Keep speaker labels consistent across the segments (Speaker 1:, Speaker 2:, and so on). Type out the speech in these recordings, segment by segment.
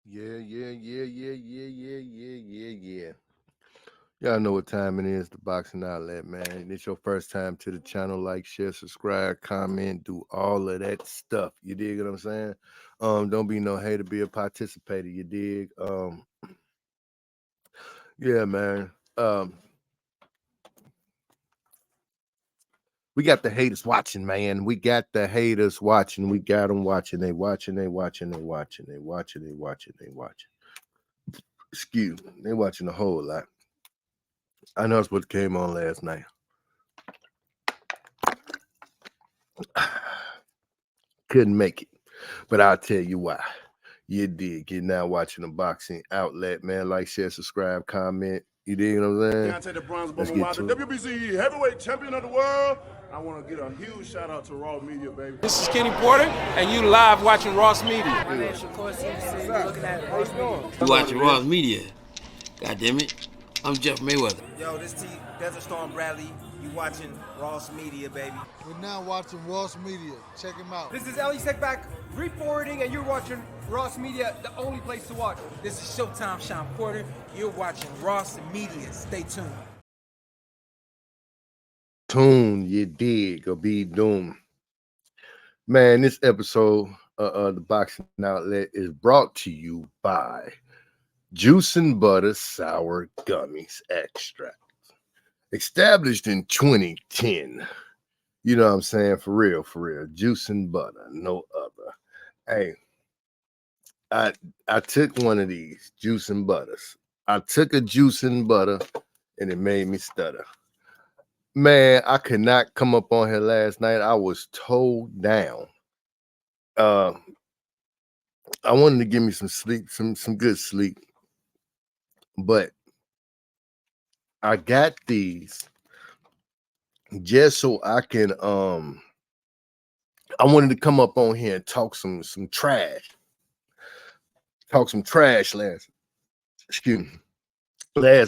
Speaker 1: Yeah. Y'all know what time it is, the Boxing Outlet, man. It's your first time to the channel. Like, share, subscribe, comment, do all of that stuff. You dig what I'm saying? Don't be no hater, be a participator, you dig? Yeah, man. We got the haters watching, man. We got the haters watching. We got them watching. They watching. Excuse me. They watching a whole lot. I know it's what came on last night. Couldn't make it. But I'll tell you why. You did. You're now watching the Boxing Outlet, man. Like, share, subscribe, comment. You dig what I'm saying?
Speaker 2: Deontay the Bronze
Speaker 1: Let's
Speaker 2: Bomber
Speaker 1: get
Speaker 2: Wilder,
Speaker 1: to it.
Speaker 2: WBC heavyweight champion of the world. I want to get a huge shout out to Raw Media, baby.
Speaker 3: This is Kenny Porter, and you live watching Ross Media.
Speaker 4: My name's Shakur Stevenson. You're looking at Ross Media.
Speaker 5: You watching Ross Media. God damn it. I'm Jeff Mayweather.
Speaker 4: Yo, this T Desert Storm Bradley. You watching Ross Media, baby.
Speaker 6: We're now watching Ross Media. Check him out.
Speaker 7: This is Ellie Seckback reporting, and you're watching Ross Media, the only place to watch.
Speaker 8: This is Showtime Sean Porter. You're watching Ross Media. Stay tuned.
Speaker 1: You dig, or be doomed. Man, this episode of the Boxing Outlet is brought to you by Juice and Butter Sour Gummies Extract. Established in 2010. You know what I'm saying? For real. Juice and butter, no other. Hey, I took one of these juice and butters. I took a juice and butter and it made me stutter. Man, I could not come up on here last night. I was towed down. I wanted to give me some sleep, some good sleep. But I got these just so I can I wanted to come up on here and talk some trash. Talk some trash last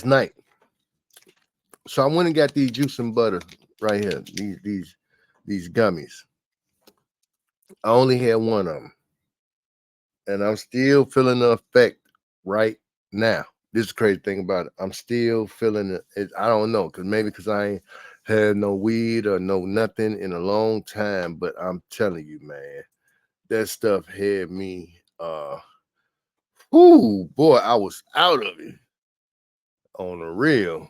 Speaker 1: night. So I went and got these juice and butter right here. These gummies. I only had one of them. And I'm still feeling the effect right now. This is the crazy thing about it. I'm still feeling it. I don't know, because I ain't had no weed or no nothing in a long time. But I'm telling you, man, that stuff had me. Boy, I was out of it. On the real.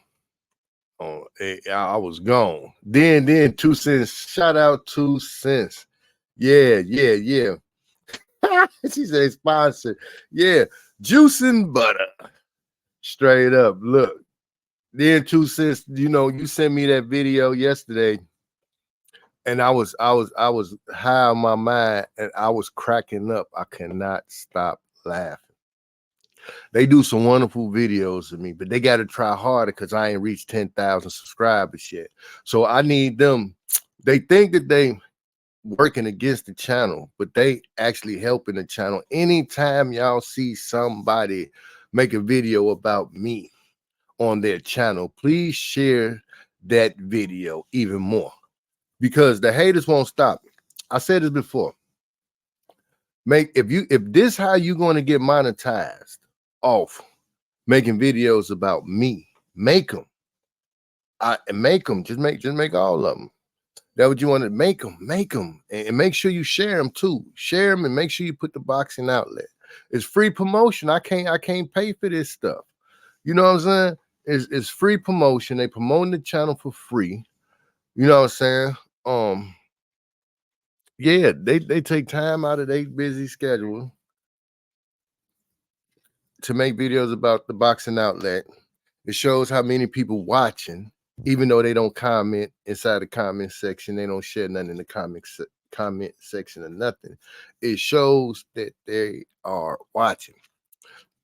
Speaker 1: I was gone. Then 2 cents. Shout out 2 cents. Yeah. She said sponsor. Yeah, juice and butter. Straight up. Look. Then 2 cents. You know, you sent me that video yesterday, and I was high on my mind, and I was cracking up. I cannot stop laughing. They do some wonderful videos of me, but they got to try harder because I ain't reached 10,000 subscribers yet. So I need them. They think that they working against the channel, but they actually helping the channel. Anytime y'all see somebody make a video about me on their channel, please share that video even more, because the haters won't stop. I said this before. If this how you going to get monetized off making videos about me, make them. Just make all of them. That what you want to make them, and make sure you share them too. Share them and make sure you put the Boxing Outlet. It's free promotion. I can't pay for this stuff. You know what I'm saying? It's free promotion. They promoting the channel for free. You know what I'm saying? Yeah, they take time out of their busy schedule to make videos about the Boxing Outlet. It shows how many people watching, even though they don't comment inside the comment section. They don't share nothing in the comment section or nothing. It shows that they are watching.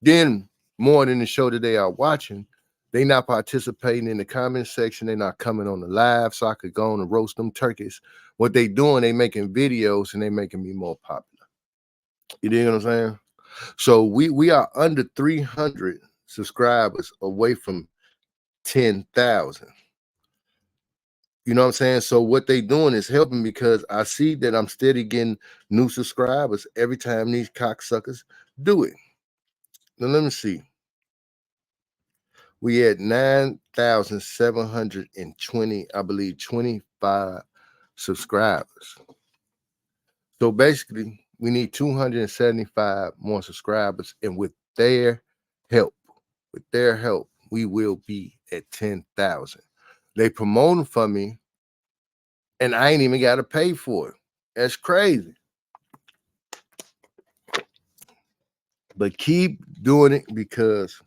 Speaker 1: Then, more than the show that they are watching, they not participating in the comment section. They're not coming on the live so I could go on and roast them turkeys. What they doing, they making videos and they making me more popular. You dig what I'm saying? So we are under 300 subscribers away from 10,000. You know what I'm saying? So what they doing is helping, because I see that I'm steady getting new subscribers every time these cocksuckers do it. Now let me see. We had 9,720, I believe, 25 subscribers. So basically, we need 275 more subscribers, and with their help, we will be at 10,000. They promoting for me, and I ain't even got to pay for it. That's crazy. But keep doing it because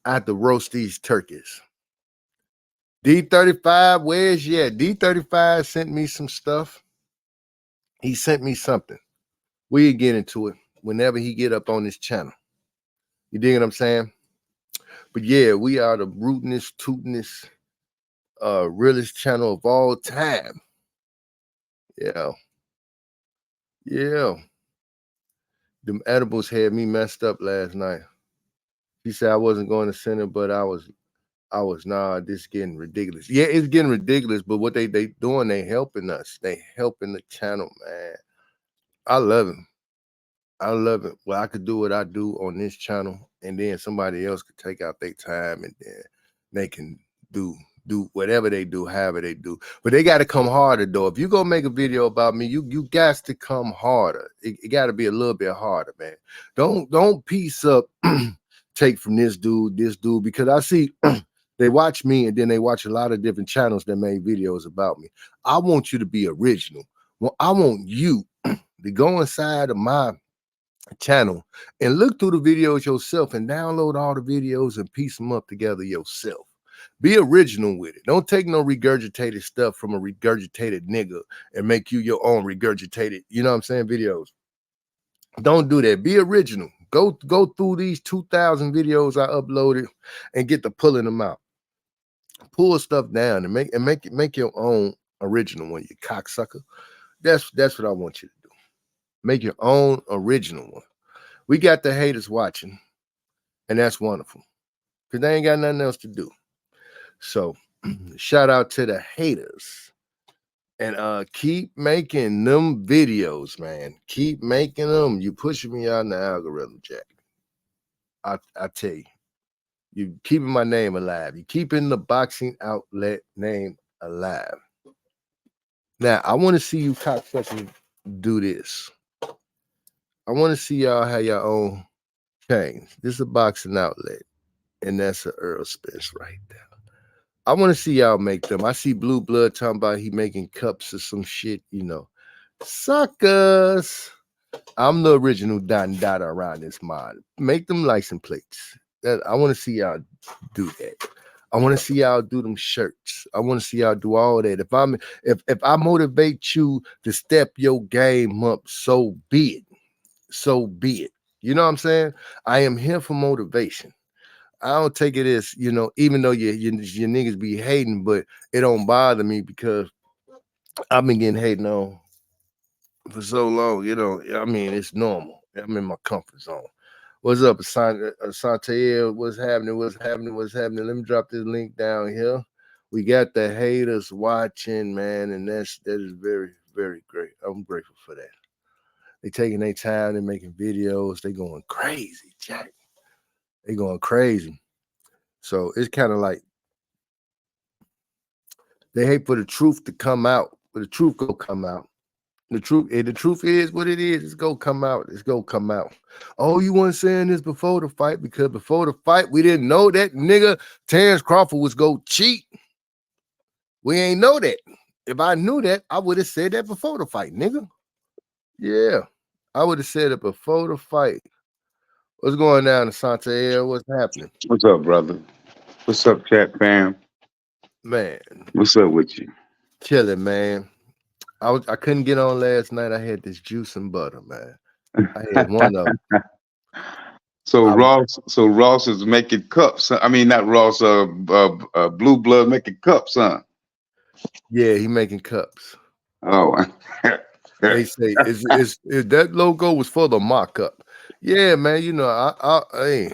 Speaker 1: I have to roast these turkeys. D35, where's yet? D35 sent me some stuff. He sent me something. We'll get into it whenever he get up on this channel. You dig what I'm saying? But yeah, we are the rootinest, tootinest, realest channel of all time. Yeah. Yeah. Them edibles had me messed up last night. She said I wasn't going to center, but I was, this getting ridiculous. Yeah, it's getting ridiculous, but what they doing, they helping us. They helping the channel, man. I love it. I love it. Well, I could do what I do on this channel, and then somebody else could take out their time, and then they can do whatever they do, however they do. But they got to come harder, though. If you go make a video about me, you got to come harder. It got to be a little bit harder, man. Don't piece up, take from this dude, because I see they watch me, and then they watch a lot of different channels that make videos about me. I want you to be original. Well, I want you to go inside of my channel and look through the videos yourself and download all the videos and piece them up together yourself. Be original with it. Don't take no regurgitated stuff from a regurgitated nigga and make you your own regurgitated, you know what I'm saying, videos. Don't do that. Be original. Go through these 2,000 videos I uploaded and get to pulling them out. Pull stuff down and make your own original one, you cocksucker. That's what I want you to do. Make your own original one. We got the haters watching, and that's wonderful because they ain't got nothing else to do. So shout out to the haters, and keep making them videos, man. Keep making them. You pushing me out in the algorithm, Jack. I tell you, you keeping my name alive. You keeping the boxing outlet name alive. Now I want to see you cocksuckers do this. I want to see y'all have your own chains. This is a boxing outlet, and that's an Earl Spence right there. I want to see y'all make them. I see Blue Blood talking about he making cups or some shit, you know. Suckers. I'm the original Don Dada around this mod. Make them license plates. I want to see y'all do that. I want to see y'all do them shirts. I want to see y'all do all that. If I motivate you to step your game up, so be it. So be it. You know what I'm saying? I am here for motivation. I don't take it as, you know, even though your niggas be hating, but it don't bother me because I've been getting hating on for so long. You know, I mean, it's normal. I'm in my comfort zone. What's up, Santair? What's happening? Let me drop this link down here. We got the haters watching, man, and that is very, very great. I'm grateful for that. They taking their time, they making videos, they going crazy, Jack. They going crazy. So it's kind of like they hate for the truth to come out, but the truth go come out. The truth is what it is. It's gonna come out. It's gonna come out. Oh, you weren't saying this before the fight because before the fight we didn't know that nigga Terrence Crawford was gonna cheat. We ain't know that. If I knew that, I would have said that before the fight, nigga. Yeah, I would have said it before the fight. What's going down in Santa Air? What's happening?
Speaker 9: What's up, brother? What's up, chat fam?
Speaker 1: Man,
Speaker 9: What's up with you?
Speaker 1: chilling, man. I couldn't get on last night. I had this juice and butter, man. I had one of them.
Speaker 9: So
Speaker 1: I,
Speaker 9: Ross is making cups. I mean, not Ross. Blue Blood making cups, huh?
Speaker 1: yeah, he making cups.
Speaker 9: Oh,
Speaker 1: They say is that logo was for the mock-up. Yeah, man. You know, hey,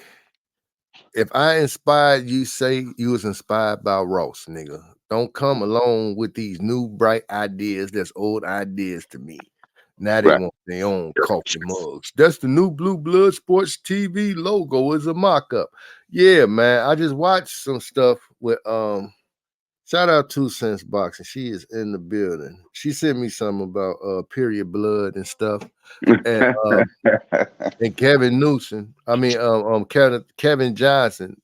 Speaker 1: if I inspired you, say you was inspired by Ross, nigga. Don't come along with these new bright ideas. That's old ideas to me. Now they want their own coffee mugs. That's the new Blue Blood Sports TV logo is a mock-up. Yeah, man. I just watched some stuff with shout out to Sense Boxing. She is in the building. She sent me something about period blood and stuff. And and Kevin Newsom. I mean Kevin Johnson,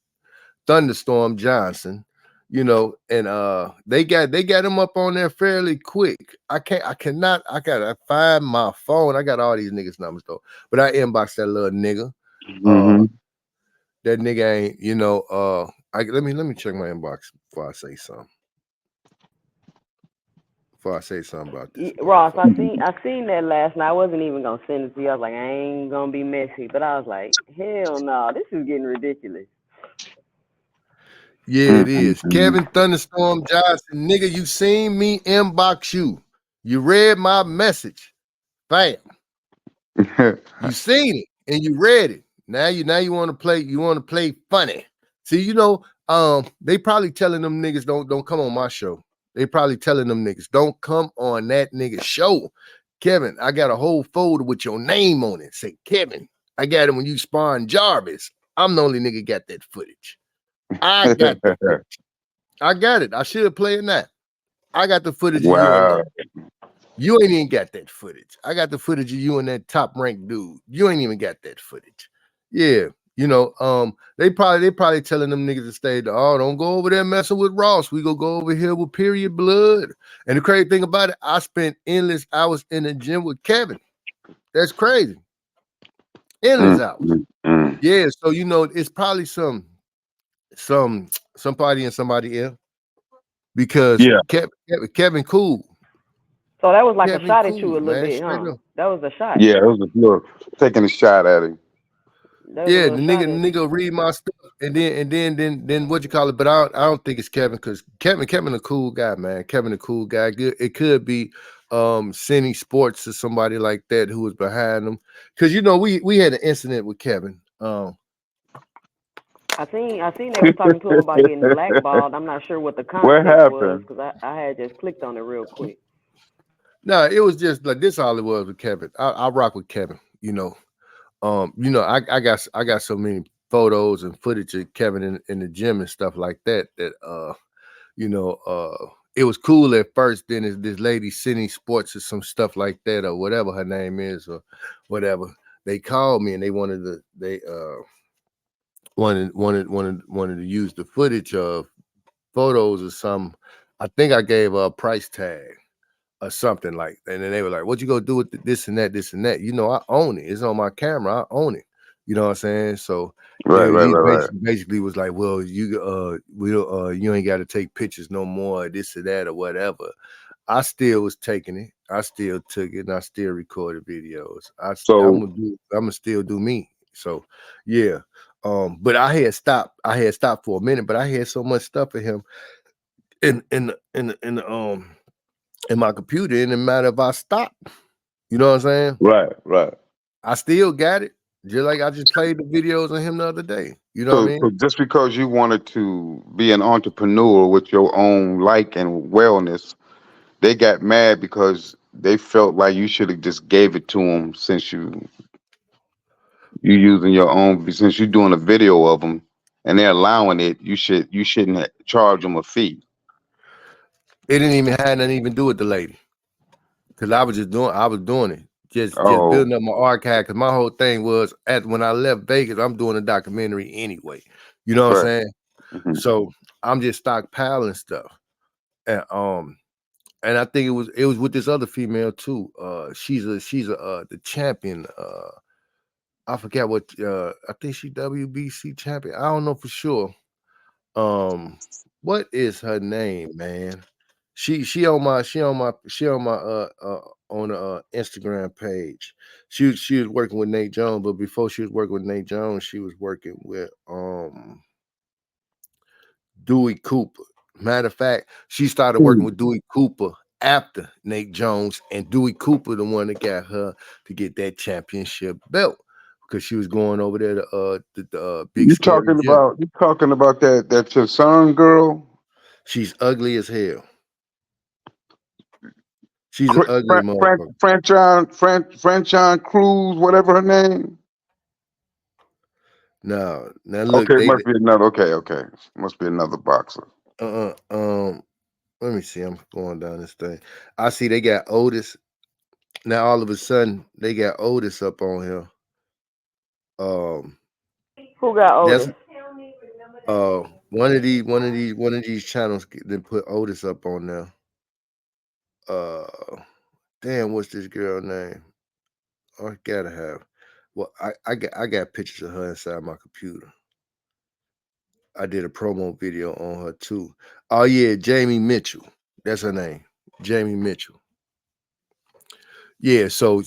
Speaker 1: Thunderstorm Johnson. You know, and they got him up on there fairly quick. I gotta find my phone. I got all these niggas' numbers though, but I inboxed that little nigga. That nigga ain't, you know, let me check my inbox before I say something. Before I say something about this.
Speaker 10: Ross, I seen that last night. I wasn't even gonna send it to you. I was like, I ain't gonna be messy, but I was like, hell no, this is getting ridiculous.
Speaker 1: Yeah, it is. Kevin Thunderstorm Johnson, nigga, you seen me inbox you. You read my message. Bam. You seen it and you read it. Now you want to play funny. See, you know, they probably telling them niggas don't come on my show. They probably telling them niggas don't come on that nigga show. Kevin, I got a whole folder with your name on it. Say, Kevin, I got it when you spawned Jarvis. I'm the only nigga got that footage. I got the footage. I got it. I should play it now. I got the footage of you and that. You ain't even got that footage. I got the footage of you and that top ranked dude. You ain't even got that footage. Yeah, you know, they probably telling them niggas to stay there. Oh, don't go over there messing with Ross. We go over here with period blood. And the crazy thing about it, I spent endless hours in the gym with Kevin. That's crazy. Endless hours. Yeah, so you know, it's probably some party and somebody else because Kevin cool.
Speaker 10: So that was like a shot at you a little bit, huh? That was a shot.
Speaker 9: Yeah, it was a little taking a shot at him.
Speaker 1: Yeah, the nigga read my stuff and then what you call it? But I don't think it's Kevin because Kevin a cool guy, man. Kevin a cool guy. Good. It could be Cine Sports or somebody like that who was behind him. Because you know we had an incident with Kevin.
Speaker 10: I seen they were talking to him about getting blackballed. I'm not sure what the context was because I had just clicked on it real quick.
Speaker 1: No, it was just like this. All it was with Kevin. I rock with Kevin. You know, I got so many photos and footage of Kevin in the gym and stuff like that. It was cool at first. Then this lady Cine Sports or some stuff like that or whatever her name is or whatever. They called me and they wanted to use the footage of photos or some. I think I gave a price tag or something like that. And then they were like, what you gonna do with this and that, this and that? You know, I own it. It's on my camera. I own it. You know what I'm saying? So basically was like, well, you ain't got to take pictures no more, this or that or whatever. I still was taking it. I still took it and I still recorded videos. I'm gonna still do me. So yeah. But I had stopped for a minute, but I had so much stuff for him in my computer. It didn't matter if I stopped. You know what I'm saying?
Speaker 9: Right.
Speaker 1: I still got it. Just like I just played the videos of him the other day. You know what I mean?
Speaker 9: So just because you wanted to be an entrepreneur with your own like and wellness, they got mad because they felt like you should have just gave it to them since you using your own, since you're doing a video of them and they're allowing it. You shouldn't charge them a fee.
Speaker 1: It didn't even have nothing even do with the lady, because I was doing it, just building up my archive. Because my whole thing was when I left Vegas, I'm doing a documentary anyway. You know what I'm saying?
Speaker 9: Mm-hmm.
Speaker 1: So I'm just stockpiling stuff, and I think it was with this other female too. She's the champion. I forget what. I think she WBC champion. I don't know for sure. What is her name, man? She on my on the Instagram page. She was working with Nate Jones, but before she was working with Nate Jones, she was working with Dewey Cooper. Matter of fact, she started working with Dewey Cooper after Nate Jones, and Dewey Cooper the one that got her to get that championship belt because she was going over there to the big.
Speaker 9: You talking about that your son girl?
Speaker 1: She's ugly as hell. She's an ugly motherfucker.
Speaker 9: Franchon Cruz, whatever her name.
Speaker 1: No, now look,
Speaker 9: Okay,
Speaker 1: they
Speaker 9: must be another. Okay, must be another boxer.
Speaker 1: uh let me see. I'm going down this thing. I see they got Otis. Now all of a sudden they got Otis up on here.
Speaker 10: Who got
Speaker 1: That's
Speaker 10: Otis?
Speaker 1: one of these channels that put Otis up on there. Damn, what's this girl name? I gotta have. Well, I got pictures of her inside my computer. I did a promo video on her too. Oh yeah, Jamie Mitchell. That's her name. Jamie Mitchell. Yeah, so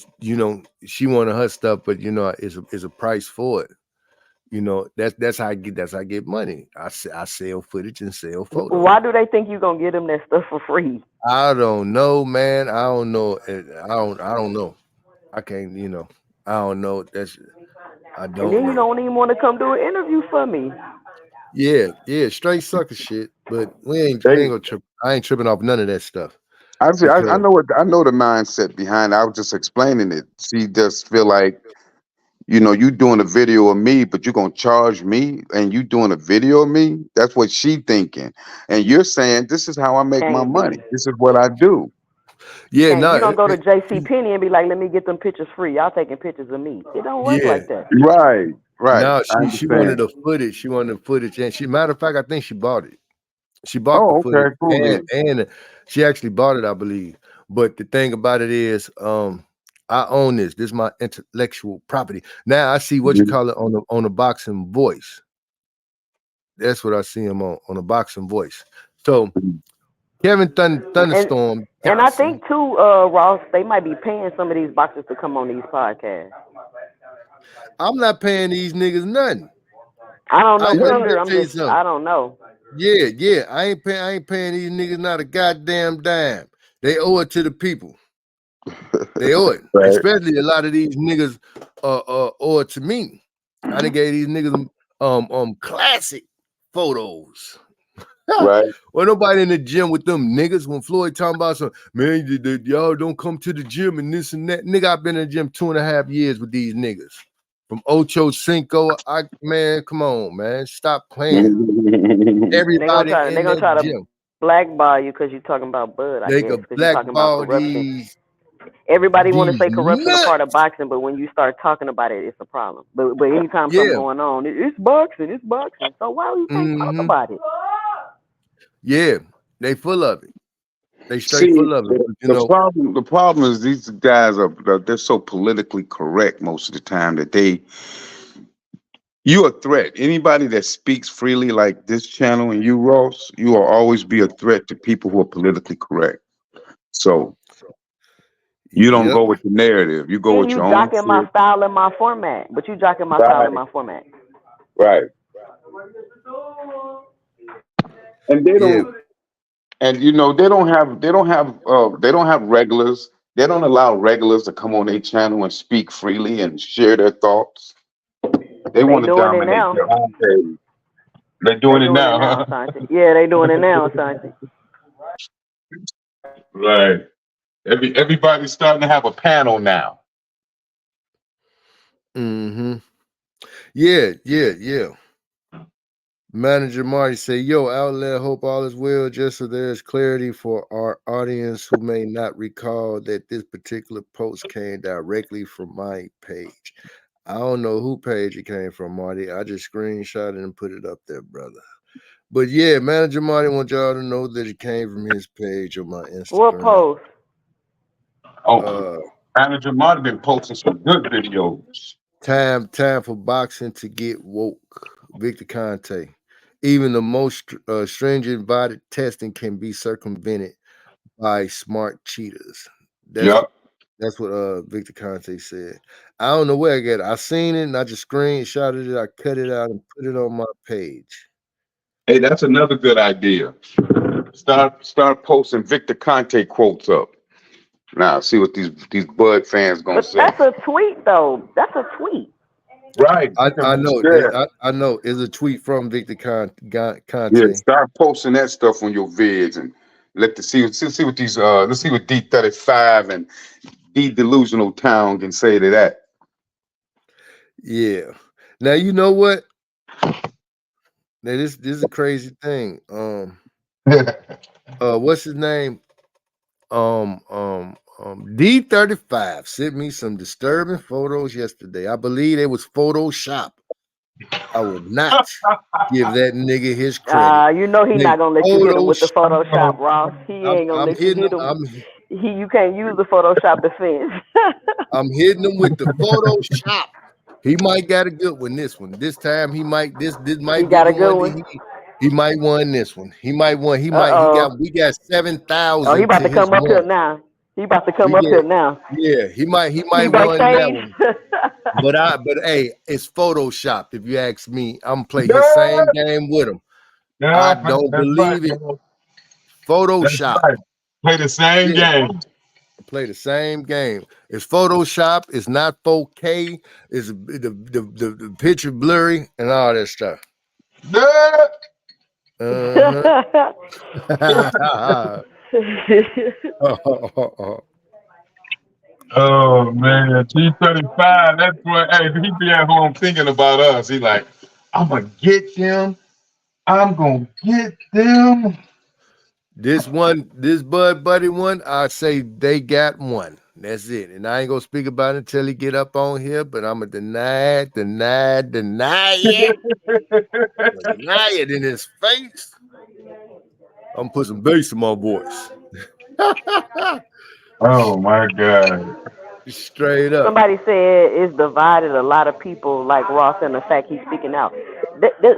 Speaker 1: she wanted her stuff, but is a price for it. That's how I get money. I sell footage and sell photos.
Speaker 10: Why do they think you gonna get them that stuff for free?
Speaker 1: I don't know, man. I don't know. I don't know. I can't. I don't know. I
Speaker 10: And
Speaker 1: don't
Speaker 10: then you
Speaker 1: know.
Speaker 10: don't even want to come do an interview for me.
Speaker 1: Yeah, straight sucker shit. But we ain't gonna trip. I ain't tripping off none of that stuff.
Speaker 9: I
Speaker 1: Because
Speaker 9: know the mindset behind it. I was just explaining it. She just feel like, you doing a video of me, but you gonna charge me and you doing a video of me. That's what she thinking. And you're saying this is how I make my
Speaker 10: Can't
Speaker 9: money.
Speaker 10: be.
Speaker 9: This is what I do.
Speaker 1: yeah,
Speaker 10: Can't. You
Speaker 1: no,
Speaker 10: don't go to J.C. Penney and be like, "Let me get them pictures free." Y'all taking pictures of me. It don't work
Speaker 1: yeah.
Speaker 10: like that.
Speaker 9: Right.
Speaker 1: No,
Speaker 9: I
Speaker 1: she wanted
Speaker 9: understand.
Speaker 1: the footage. She wanted the footage, and matter of fact, I think she bought it. She bought the
Speaker 9: Oh,
Speaker 1: footage,
Speaker 9: okay, cool
Speaker 1: and
Speaker 9: then.
Speaker 1: she actually bought it, I believe. But the thing about it is, I own this. This is my intellectual property. Now I see what you
Speaker 9: Mhm.
Speaker 1: call it on the boxing voice. That's what I see him on a boxing voice. So Kevin
Speaker 10: And
Speaker 1: Thunderstorm
Speaker 10: and I
Speaker 1: Johnson.
Speaker 10: think too, Ross, they might be paying some of these boxers to come on these podcasts.
Speaker 1: I'm not paying these niggas nothing.
Speaker 10: I don't know for
Speaker 1: Let me
Speaker 10: sure.
Speaker 1: tell you something.
Speaker 10: I don't know.
Speaker 1: Yeah. I ain't paying these niggas not a goddamn dime. They owe it to the people. They owe it.
Speaker 9: Right.
Speaker 1: Especially a lot of these niggas owe it to me. I done gave these niggas classic photos.
Speaker 9: Right.
Speaker 1: Well, nobody in the gym with them niggas when Floyd talking about some man, y'all don't come to the gym and this and that. Nigga, I've been in the gym 2.5 years with these niggas. From Ocho Cinco, man, come on, man. Stop playing. Everybody
Speaker 10: They
Speaker 1: in
Speaker 10: gonna
Speaker 1: that
Speaker 10: try to
Speaker 1: gym.
Speaker 10: blackball you because you're talking about Bud, I
Speaker 1: They
Speaker 10: guess,
Speaker 1: could
Speaker 10: because you're talking about
Speaker 1: blackball
Speaker 10: corruption. Everybody want to
Speaker 1: these
Speaker 10: say corruption a part of
Speaker 1: nuts.
Speaker 10: boxing, but when you start talking about it, it's a problem. But anytime something
Speaker 1: Yeah.
Speaker 10: going on, it's boxing, it's boxing. So why you can't talk
Speaker 1: Mm-hmm.
Speaker 10: about it?
Speaker 1: Yeah. They full of it. They straight
Speaker 9: See,
Speaker 1: full of it. But,
Speaker 9: the problem is these guys they're so politically correct most of the time that you a threat. Anybody that speaks freely like this channel and you, Ross, you will always be a threat to people who are politically correct. So you don't
Speaker 1: yep.
Speaker 9: go with the narrative. You go
Speaker 10: And
Speaker 9: with
Speaker 10: you
Speaker 9: your own
Speaker 10: jocking my
Speaker 9: shit.
Speaker 10: style and my format, but you jocking my style and
Speaker 9: Right.
Speaker 10: my format.
Speaker 9: Right. And they
Speaker 1: Yeah.
Speaker 9: don't. And they don't have regulars. They don't allow regulars to come on their channel and speak freely and share their thoughts. They
Speaker 10: They
Speaker 9: want to
Speaker 10: doing it
Speaker 9: dominate
Speaker 10: now.
Speaker 9: their own page. They're
Speaker 10: They
Speaker 9: doing it
Speaker 10: doing it
Speaker 9: now,
Speaker 10: now,
Speaker 9: huh?
Speaker 10: Santi. Yeah, they doing it now, Santi.
Speaker 9: Right. Everybody's starting to have a panel now.
Speaker 1: Mm-hmm. Yeah. Manager Marty say, yo, outlet, hope all is well. Just so there's clarity for our audience who may not recall that this particular post came directly from my page. I don't know who page it came from, Marty. I just screenshot it and put it up there, brother. But yeah, Manager Marty wants y'all to know that it came from his page on my
Speaker 10: What
Speaker 1: Instagram.
Speaker 10: post?
Speaker 9: Manager Marty been posting some good videos.
Speaker 1: Time for boxing to get woke. Victor Conte. Even the most stringent body testing can be circumvented by smart cheaters. That's
Speaker 9: Yep.
Speaker 1: what Victor Conte said. I don't know where I got it. I seen it and I just screenshotted it. I cut it out and put it on my page.
Speaker 9: Hey, that's another good idea. Start posting Victor Conte quotes up. Now, see what these Bud fans gonna
Speaker 10: But
Speaker 9: say.
Speaker 10: that's a tweet, though. That's a tweet.
Speaker 9: Right.
Speaker 1: I know.
Speaker 9: Yeah.
Speaker 1: I know. It's a tweet from Victor
Speaker 9: Yeah.
Speaker 1: Conte.
Speaker 9: Start posting that stuff on your vids and Let's see what these let's see what D35 and D Delusional Town can say to that.
Speaker 1: Yeah. Now you know what? Now this is a crazy thing. What's his name? D35 sent me some disturbing photos yesterday. I believe it was Photoshop. I would not give that nigga his credit.
Speaker 10: You know he
Speaker 1: They
Speaker 10: not gonna let you hit him with the Photoshop, Ross. He ain't gonna
Speaker 1: I'm
Speaker 10: let you
Speaker 1: hitting
Speaker 10: hit
Speaker 1: him.
Speaker 10: him. You can't use the Photoshop defense.
Speaker 1: I'm hitting him with the Photoshop. He might got a good one this one. This time he might this
Speaker 10: He
Speaker 1: might be
Speaker 10: got a
Speaker 1: the
Speaker 10: good
Speaker 1: one
Speaker 10: one.
Speaker 1: that he might won this one. He might won. He we got
Speaker 10: Oh, he
Speaker 1: 7,000
Speaker 10: about
Speaker 1: to
Speaker 10: to
Speaker 1: his
Speaker 10: come up here
Speaker 1: one.
Speaker 10: now. He about to come
Speaker 1: We
Speaker 10: up
Speaker 1: get
Speaker 10: here now.
Speaker 1: yeah, he might
Speaker 10: He
Speaker 1: won that
Speaker 10: backstage.
Speaker 1: one. But hey, it's photoshopped. If you ask me, I'm gonna play his
Speaker 9: Yeah,
Speaker 1: same game with him. I
Speaker 9: yeah,
Speaker 1: don't
Speaker 9: that's right,
Speaker 1: believe it.
Speaker 9: man. That's
Speaker 1: Photoshop.
Speaker 9: right. Play the same
Speaker 1: Yeah,
Speaker 9: game.
Speaker 1: play the same game. It's Photoshop. It's not 4K. It's the picture blurry and all that stuff.
Speaker 9: Yeah.
Speaker 1: Uh-huh.
Speaker 9: Oh man, T35. That's what. Hey, he be at home thinking about us. He like, I'm gonna get them. I'm gonna get them.
Speaker 1: This Bud Buddy one, I say they got one. That's it. And I ain't gonna speak about it until he get up on here, but I'm gonna deny it. Deny it in his face. I'm gonna put some bass in my voice.
Speaker 9: Oh my God.
Speaker 1: Straight up.
Speaker 10: Somebody said it's divided a lot of people like Ross and the fact he's speaking out.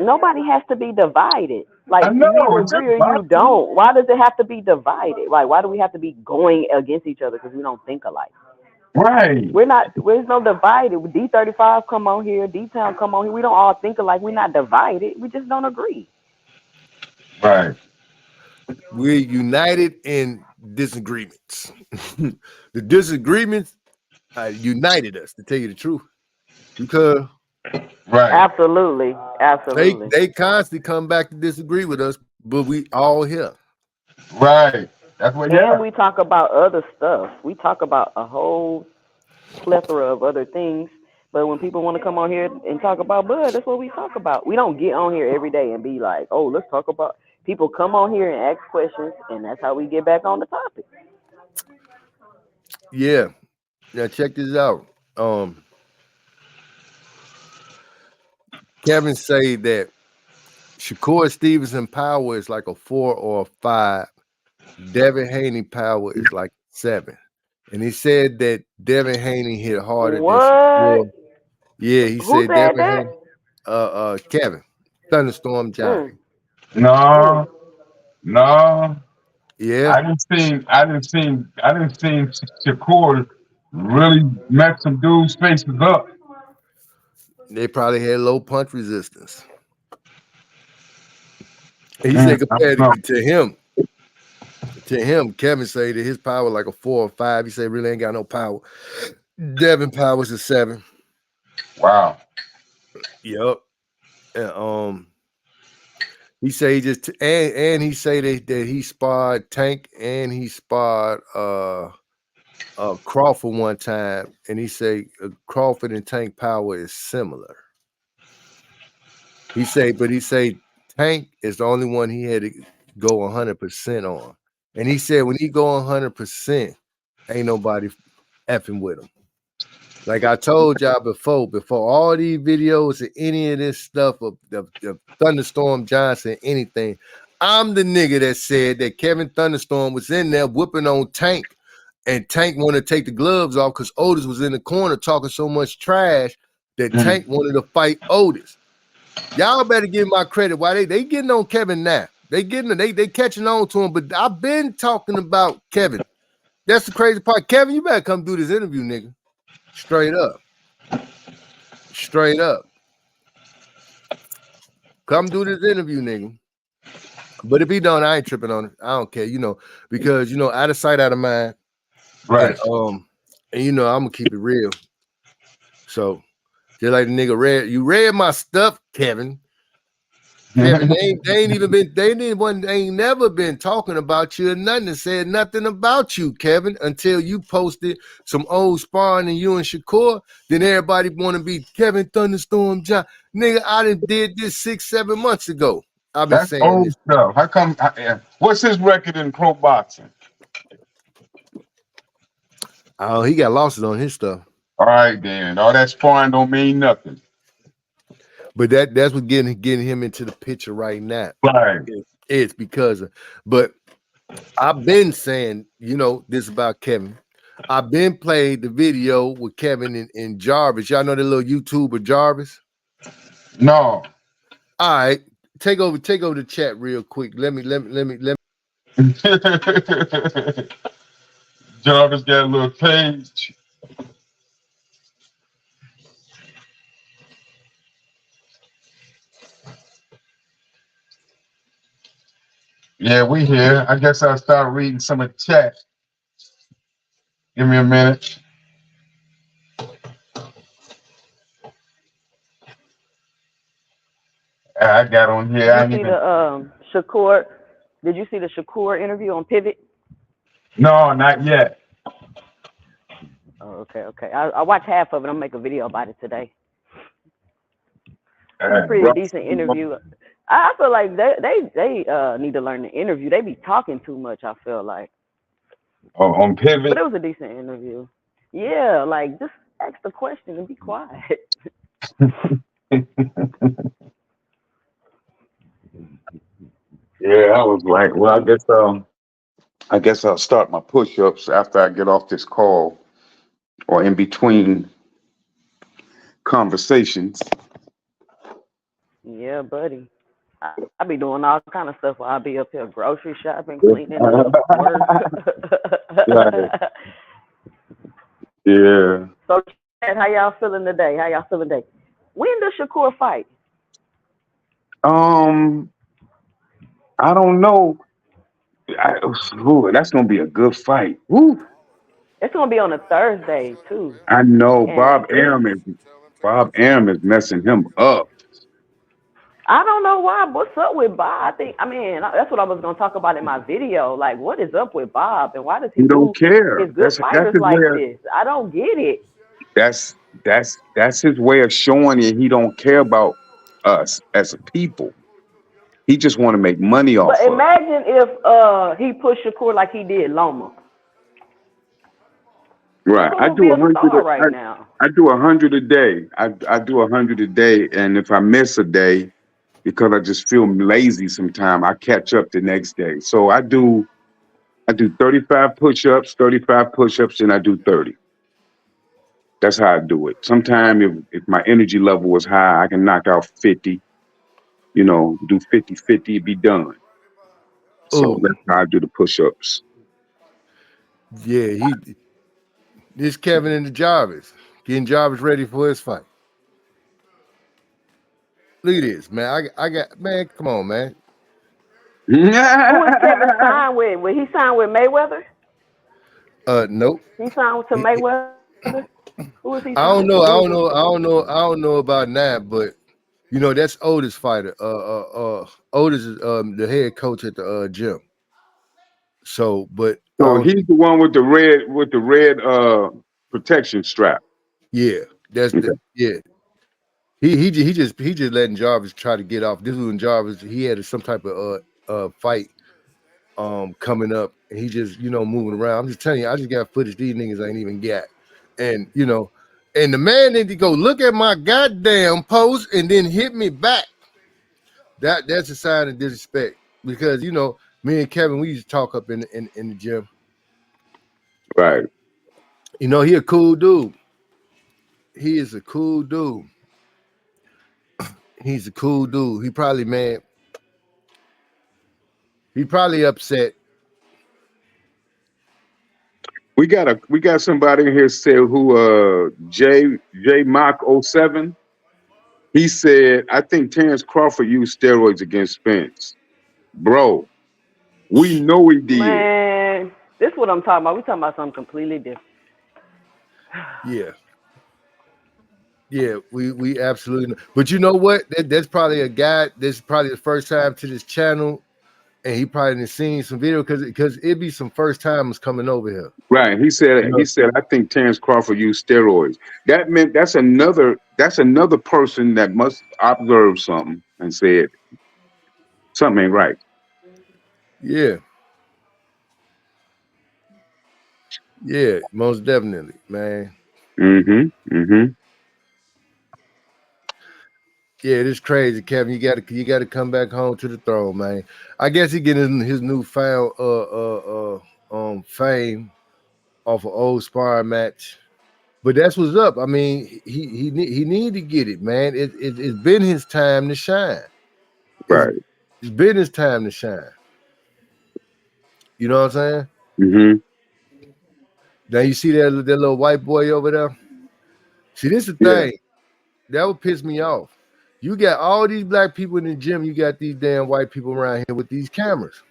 Speaker 10: Nobody has to be divided. Like
Speaker 9: I
Speaker 10: you either
Speaker 9: know. It's
Speaker 10: agree
Speaker 9: just
Speaker 10: or you
Speaker 9: bothering.
Speaker 10: don't. Why does it have to be divided? Like why do we have to be going against each other because we don't think alike?
Speaker 9: Right.
Speaker 10: We're not. There's no divided. D35 come on here. D-Town come on here. We don't all think alike. We're not divided. We just don't agree.
Speaker 9: Right.
Speaker 1: We're united in disagreements. The disagreements united us, to tell you the truth, because
Speaker 9: Right.
Speaker 10: Absolutely. Absolutely.
Speaker 1: they constantly come back to disagree with us, but we all here.
Speaker 9: Right. That's what.
Speaker 10: And
Speaker 9: Yeah.
Speaker 10: we talk about other stuff. We talk about a whole plethora of other things. But when people want to come on here and talk about Bud, that's what we talk about. We don't get on here every day and be like, oh, let's talk about. People come on here and ask questions, and that's how we get back on the topic.
Speaker 1: Yeah. Now check this out. Kevin say that Shakur Stevenson power is like a 4 or a 5. Devin Haney power is like 7. And he said that Devin Haney hit harder than Shakur.
Speaker 10: What?
Speaker 1: Yeah, he
Speaker 10: Who
Speaker 1: said
Speaker 10: said
Speaker 1: Devin
Speaker 10: that?
Speaker 1: Haney, Kevin, Thunderstorm Giant.
Speaker 10: Mm.
Speaker 9: No. No.
Speaker 1: Yeah,
Speaker 9: I didn't see Shakur really mess some dudes' faces up.
Speaker 1: they probably had low punch resistance. He said
Speaker 9: I don't
Speaker 1: compared
Speaker 9: know.
Speaker 1: to him, Kevin said that his power like a 4 or 5. He said really ain't got no power. Devin powers a 7.
Speaker 9: Wow.
Speaker 1: Yep. And he say he just and he say that he sparred Tank and he sparred Crawford one time, and he say Crawford and Tank power is similar. He say Tank is the only one he had to go 100% on, and he said when he go 100%, ain't nobody effing with him. Like I told y'all before all these videos and any of this stuff of Thunderstorm Johnson, anything, I'm the nigga that said that Kevin Thunderstorm was in there whooping on Tank, and Tank wanted to take the gloves off because Otis was in the corner talking so much trash that Tank wanted to fight Otis. Y'all better give my credit. Why they getting on Kevin now? They catching on to him, but I've been talking about Kevin. That's the crazy part. Kevin, you better come do this interview, nigga. Straight up. Straight up. Come do this interview, nigga. But if he don't, I ain't tripping on it. I don't care, because out of sight, out of mind.
Speaker 9: Right.
Speaker 1: And I'm gonna keep it real. So just like the nigga you read my stuff, Kevin. Kevin, they ain't never been talking about you or nothing and said nothing about you, Kevin, until you posted some old sparring and you and Shakur. Then everybody want to be Kevin Thunderstorm John. Nigga, I done did this 6-7 months ago. I've been
Speaker 9: That's
Speaker 1: saying
Speaker 9: old
Speaker 1: this.
Speaker 9: stuff. How come? What's his record in pro boxing?
Speaker 1: Oh, he got losses on his stuff.
Speaker 9: All right, then. All that sparring don't mean nothing.
Speaker 1: But that's what getting him into the picture right now.
Speaker 9: Right.
Speaker 1: It's because of, but I've been saying, this about Kevin. I've been playing the video with Kevin and Jarvis. Y'all know the little YouTuber Jarvis?
Speaker 9: No.
Speaker 1: All right. Take over the chat real quick. Let me
Speaker 9: Jarvis got a little page. Yeah, we here. I guess I'll start reading some of the chat. Give me a minute. I got on here.
Speaker 10: Did you see the Shakur? Did you see the Shakur interview on Pivot?
Speaker 9: No, not yet.
Speaker 10: Oh, okay. I watched half of it. I'm gonna make a video about it today. It's a pretty decent interview. I feel like they need to learn to interview. They be talking too much, I feel like.
Speaker 9: Oh, on Pivot?
Speaker 10: But it was a decent interview. Yeah, like just ask the question and be quiet.
Speaker 9: Yeah, I was like, well, I guess I'll start my push-ups after I get off this call or in between conversations.
Speaker 10: Yeah, buddy. I be doing all kind of stuff while I be up here grocery shopping, cleaning up, work.
Speaker 9: Yeah.
Speaker 10: So, how y'all feeling today? When does Shakur fight?
Speaker 9: I don't know. That's gonna be a good fight. Woo.
Speaker 10: It's gonna be on a Thursday too.
Speaker 9: I know.
Speaker 10: And
Speaker 9: Bob Arum is messing him up.
Speaker 10: I don't know why. What's up with Bob? That's what I was gonna talk about in my video. Like, what is up with Bob, and why does he
Speaker 9: don't care?
Speaker 10: his good fighters like this? I don't get it.
Speaker 9: That's his way of showing it. He don't care about us as a people. He just want to make money off
Speaker 10: But
Speaker 9: of.
Speaker 10: imagine if he pushed Shakur like he did Loma.
Speaker 9: Right.
Speaker 10: I do 100 right now.
Speaker 9: I do 100 a day. I do 100 a day, and if I miss a day because I just feel lazy sometime, I catch up the next day. So I do 35 push-ups, and I do 30. That's how I do it. Sometimes if my energy level was high, I can knock out 50, do 50, be done. So that's how I do the push-ups.
Speaker 1: Yeah, this Kevin and the Jarvis. Getting Jarvis ready for his fight. Look at this, man. I got man, come on, man.
Speaker 10: Who is Kevin signed with? Will he sign with Mayweather?
Speaker 1: Nope.
Speaker 10: He signed to Mayweather? Who is he?
Speaker 1: I don't know about that, but that's Otis fighter. Otis is the head coach at the gym. So, but
Speaker 9: he's the one with the red protection strap.
Speaker 1: Yeah, that's yeah. He just letting Jarvis try to get off. This was when Jarvis he had some type of fight coming up, and he just moving around. I'm just telling you, I just got footage these niggas ain't even got, and and the man need to go look at my goddamn post and then hit me back. That's a sign of disrespect because me and Kevin we used to talk up in the gym.
Speaker 9: Right.
Speaker 1: He a cool dude. He is a cool dude. He's a cool dude. He probably mad. He probably upset.
Speaker 9: We got somebody in here said who J Mock 07. He said, I think Terrence Crawford used steroids against Spence. Bro, we know he did.
Speaker 10: Man, this is what I'm talking about. We're talking about something completely different.
Speaker 1: Yeah. Yeah, we absolutely know. But you know what? That's probably a guy. This is probably the first time to this channel, and he probably done seen some video because it'd be some first timers coming over here.
Speaker 9: Right.
Speaker 1: You
Speaker 9: He
Speaker 1: know,
Speaker 9: said, I think Terrence Crawford used steroids. That meant that's another person that must observe something and said something ain't right.
Speaker 1: yeah, yeah, most definitely, man.
Speaker 9: Mm-hmm. Mm-hmm.
Speaker 1: Yeah, it is crazy, Kevin. You got to come back home to the throne, man. I guess he getting his newfound fame off an old sparring match. But that's what's up. I mean, he need to get it, man. It's been his time to shine. It's
Speaker 9: Right.
Speaker 1: it's been his time to shine. You know what I'm saying?
Speaker 9: Mm-hmm.
Speaker 1: Now you see that little white boy over there. See, this is the
Speaker 9: Yeah.
Speaker 1: thing that would piss me off. You got all these black people in the gym. You got these damn white people around here with these cameras.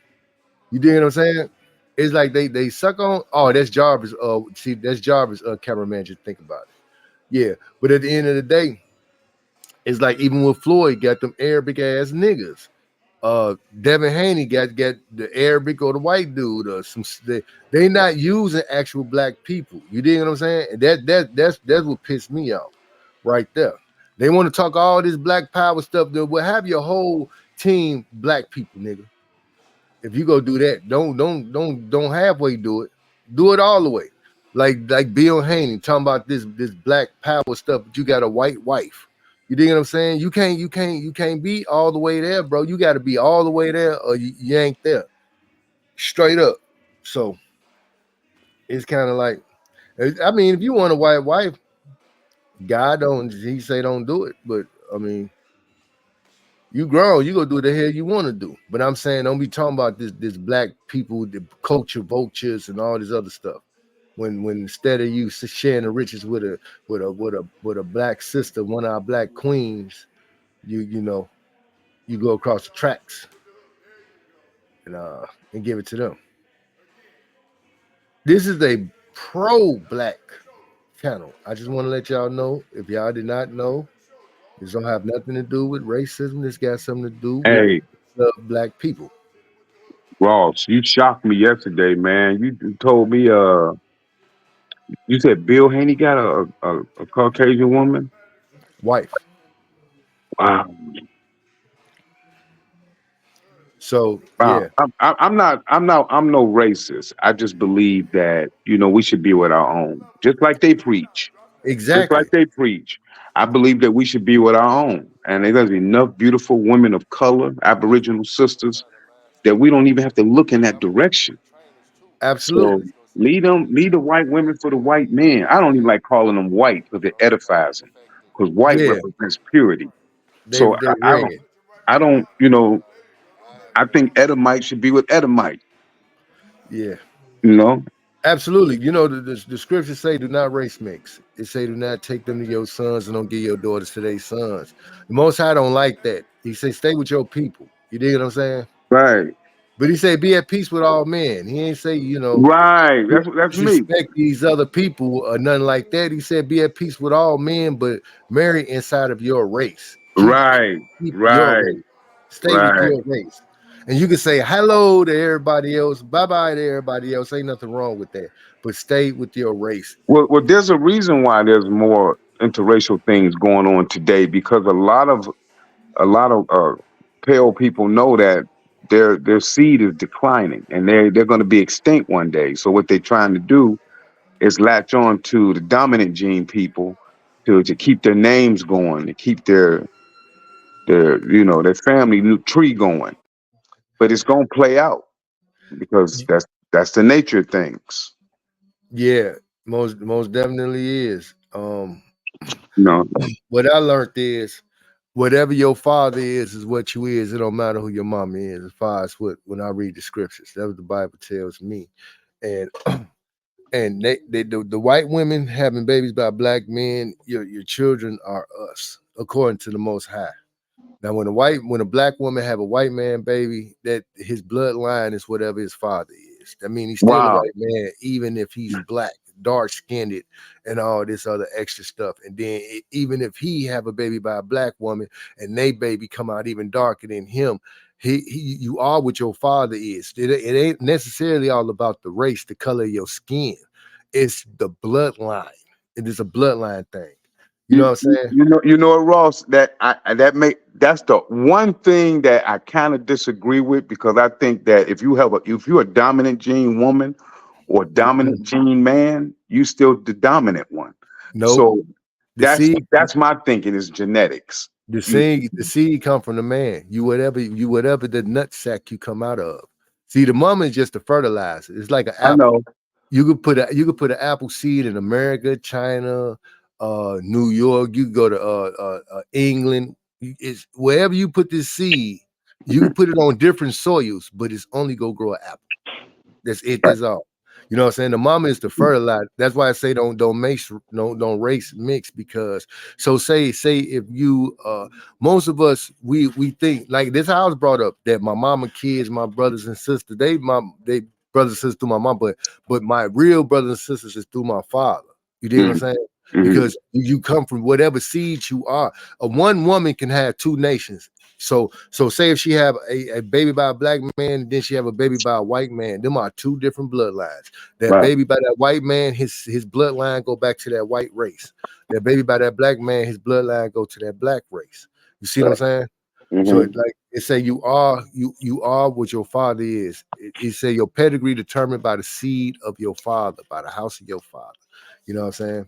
Speaker 1: You dig what I'm saying? It's like they suck on. Oh, that's Jarvis. See, that's Jarvis. Cameraman. Just think about it. Yeah, but at the end of the day, it's like even with Floyd, got them Arabic ass niggas. Devin Haney got the Arabic or the white dude or some. They not using actual black people. You dig what I'm saying? And that's what pissed me off, right there. They want to talk all this black power stuff. Well, have your whole team black people, nigga. If you go do that, don't halfway do it. Do it all the way. Like Bill Haney talking about this black power stuff, but you got a white wife. You dig what I'm saying? You can't be all the way there, bro. You got to be all the way there, or you ain't there. Straight up. So it's kind of like, I mean, if you want a white wife, God don't. He say don't do it, but I mean, you grown, you go do what the hell you want to do. But I'm saying don't be talking about this black people, the culture vultures and all this other stuff. When instead of you sharing the riches with a black sister, one of our black queens, you know, you go across the tracks and give it to them. This is a pro black channel. I just want to let y'all know, if y'all did not know, this don't have nothing to do with racism. This got something to do with
Speaker 9: Hey,
Speaker 1: black people.
Speaker 9: Ross, you shocked me yesterday, man. You told me you said Bill Haney got a Caucasian woman.
Speaker 1: Wife.
Speaker 9: Wow.
Speaker 1: So
Speaker 9: Wow.
Speaker 1: yeah,
Speaker 9: I'm no racist. I just believe that, we should be with our own. Just like they preach. Just like
Speaker 1: exactly.
Speaker 9: they preach. I believe that we should be with our own. And there's enough beautiful women of color, Aboriginal sisters, that we don't even have to look in that direction. So
Speaker 1: Absolutely.
Speaker 9: lead the white women for the white men. I don't even like calling them white because it edifies them. Because white
Speaker 1: Yeah,
Speaker 9: represents purity.
Speaker 1: they
Speaker 9: So
Speaker 1: they red.
Speaker 9: I don't, I think Edomite should be with Edomite,
Speaker 1: Yeah,
Speaker 9: you know?
Speaker 1: absolutely. You know the scriptures say do not race mix. It say do not take them to your sons and don't give your daughters to their sons. The Most High don't like that. He say stay with your people. You dig what I'm saying?
Speaker 9: Right.
Speaker 1: But he say be at peace with all men. He ain't say
Speaker 9: Right. That's me.
Speaker 1: disrespect these other people or nothing like that. He said be at peace with all men, but marry inside of your race.
Speaker 9: Right.
Speaker 1: Keep your
Speaker 9: Right.
Speaker 1: race. Stay with
Speaker 9: Right.
Speaker 1: your race. And you can say hello to everybody else, bye-bye to everybody else. Ain't nothing wrong with that. But stay with your race.
Speaker 9: Well, there's a reason why there's more interracial things going on today because a lot of pale people know that their seed is declining and they're going to be extinct one day. So what they're trying to do is latch on to the dominant gene people to keep their names going, to keep their family tree going. But it's going to play out because that's the nature of things.
Speaker 1: Yeah, most definitely is.
Speaker 9: You know,
Speaker 1: What I learned is whatever your father is what you is. It don't matter who your mama is, as far as what when I read the scriptures. That's what the Bible tells me. And the white women having babies by black men, your children are us, according to the Most High. Now, when a black woman have a white man baby, that his bloodline is whatever his father is. I mean, he's still a
Speaker 9: wow.
Speaker 1: white man, even if he's black. dark skinned and all this other extra stuff. And then even if he have a baby by a black woman and they baby come out even darker than him, you are what your father is. It ain't necessarily all about the race, the color of your skin. It's the bloodline. It is a bloodline thing. You know what I'm saying?
Speaker 9: You know what, Ross? That's the one thing that I kind of disagree with, because I think that if you're a dominant gene woman or dominant gene man, you still the dominant one.
Speaker 1: Nope.
Speaker 9: So
Speaker 1: The seed,
Speaker 9: that's my thinking is genetics.
Speaker 1: the seed come from the man. You whatever the nut sack you come out of. See, the mama is just a fertilizer. It's like an apple.
Speaker 9: I know.
Speaker 1: You could put an apple seed in America, China, New York. You could go to England. It's wherever you put this seed, you can put it on different soils, but it's only gonna grow an apple. That's it. That's all. You know what I'm saying? The mama is the fertilizer. That's why I say don't race mix, because say if you most of us we think like this. How I was brought up, that my mama kids, my brothers and sisters, they brothers and sisters through my mom, but my real brothers and sisters is through my father. You dig what I'm saying? Because you come from whatever seed you are. One woman can have two nations. So say if she have a baby by a black man, and then she have a baby by a white man, them are two different bloodlines. That baby by that white man, his bloodline go back to that white race. That baby by that black man, his bloodline go to that black race. You see what I'm saying? So it say you are what your father is. It say your pedigree determined by the seed of your father, by the house of your father. You know what I'm saying?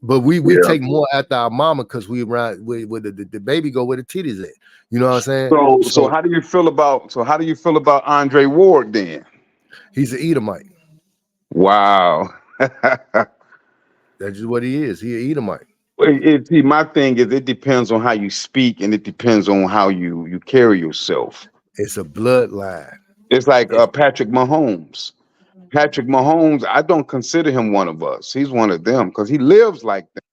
Speaker 1: But we take more after our mama because we ride with the baby go where the titties at. You know what I'm saying?
Speaker 9: So how do you feel about Andre Ward then?
Speaker 1: He's an Edomite.
Speaker 9: Wow.
Speaker 1: That's just what he is. He an Edomite.
Speaker 9: See, my thing is it depends on how you speak, and it depends on how you carry yourself.
Speaker 1: It's a bloodline.
Speaker 9: It's like Patrick Mahomes. Patrick Mahomes, I don't consider him one of us. He's one of them because he lives like that.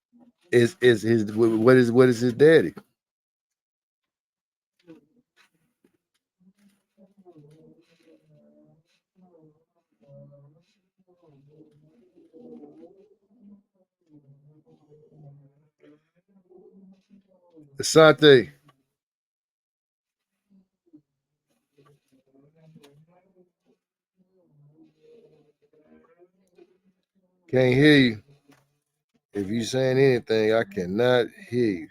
Speaker 1: Is his what is his daddy? Asante. Can't hear you. If you saying anything, I cannot hear you.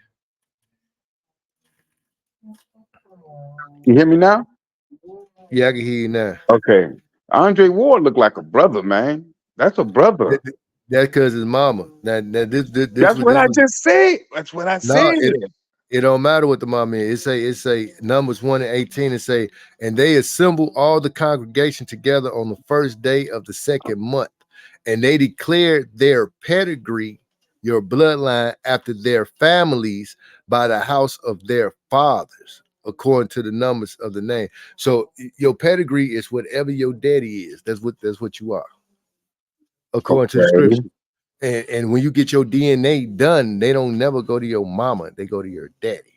Speaker 9: You hear me now?
Speaker 1: Yeah, I can hear you now.
Speaker 9: Okay. Andre Ward looked like a brother, man. That's a brother.
Speaker 1: That's because his mama. This
Speaker 9: That's what I just said. That's what I
Speaker 1: no,
Speaker 9: said.
Speaker 1: it don't matter what the mama is. It say Numbers 1 and 18. It say, and they assemble all the congregation together on the first day of the second month, and they declared their pedigree, your bloodline, after their families by the house of their fathers, according to the numbers of the name. So your pedigree is whatever your daddy is. That's what you are, according to the scripture. And when you get your DNA done, they don't never go to your mama. They go to your daddy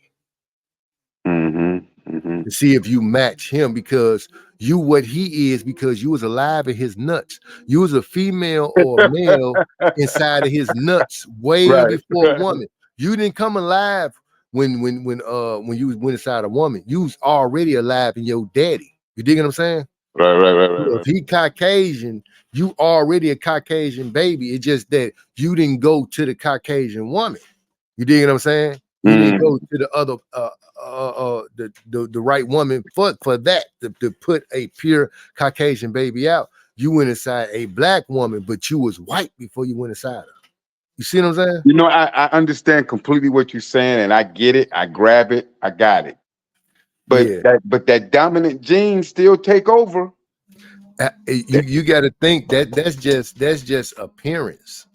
Speaker 1: to see if you match him, because you what he is, because you was alive in his nuts. You was a female or a male inside of his nuts way before a woman. You didn't come alive when you went inside a woman. You was already alive in your daddy. You dig what I'm saying?
Speaker 9: Right.
Speaker 1: If he Caucasian, you already a Caucasian baby. It's just that you didn't go to the Caucasian woman. You dig what I'm saying? You didn't go to the other the right woman for that to put a pure Caucasian baby out. You went inside a black woman, but you was white before you went inside her. You see what I'm saying?
Speaker 9: You know, I understand completely what you're saying, and I get it. I grab it. I got it. But that dominant gene still take over.
Speaker 1: You got to think that's just appearance.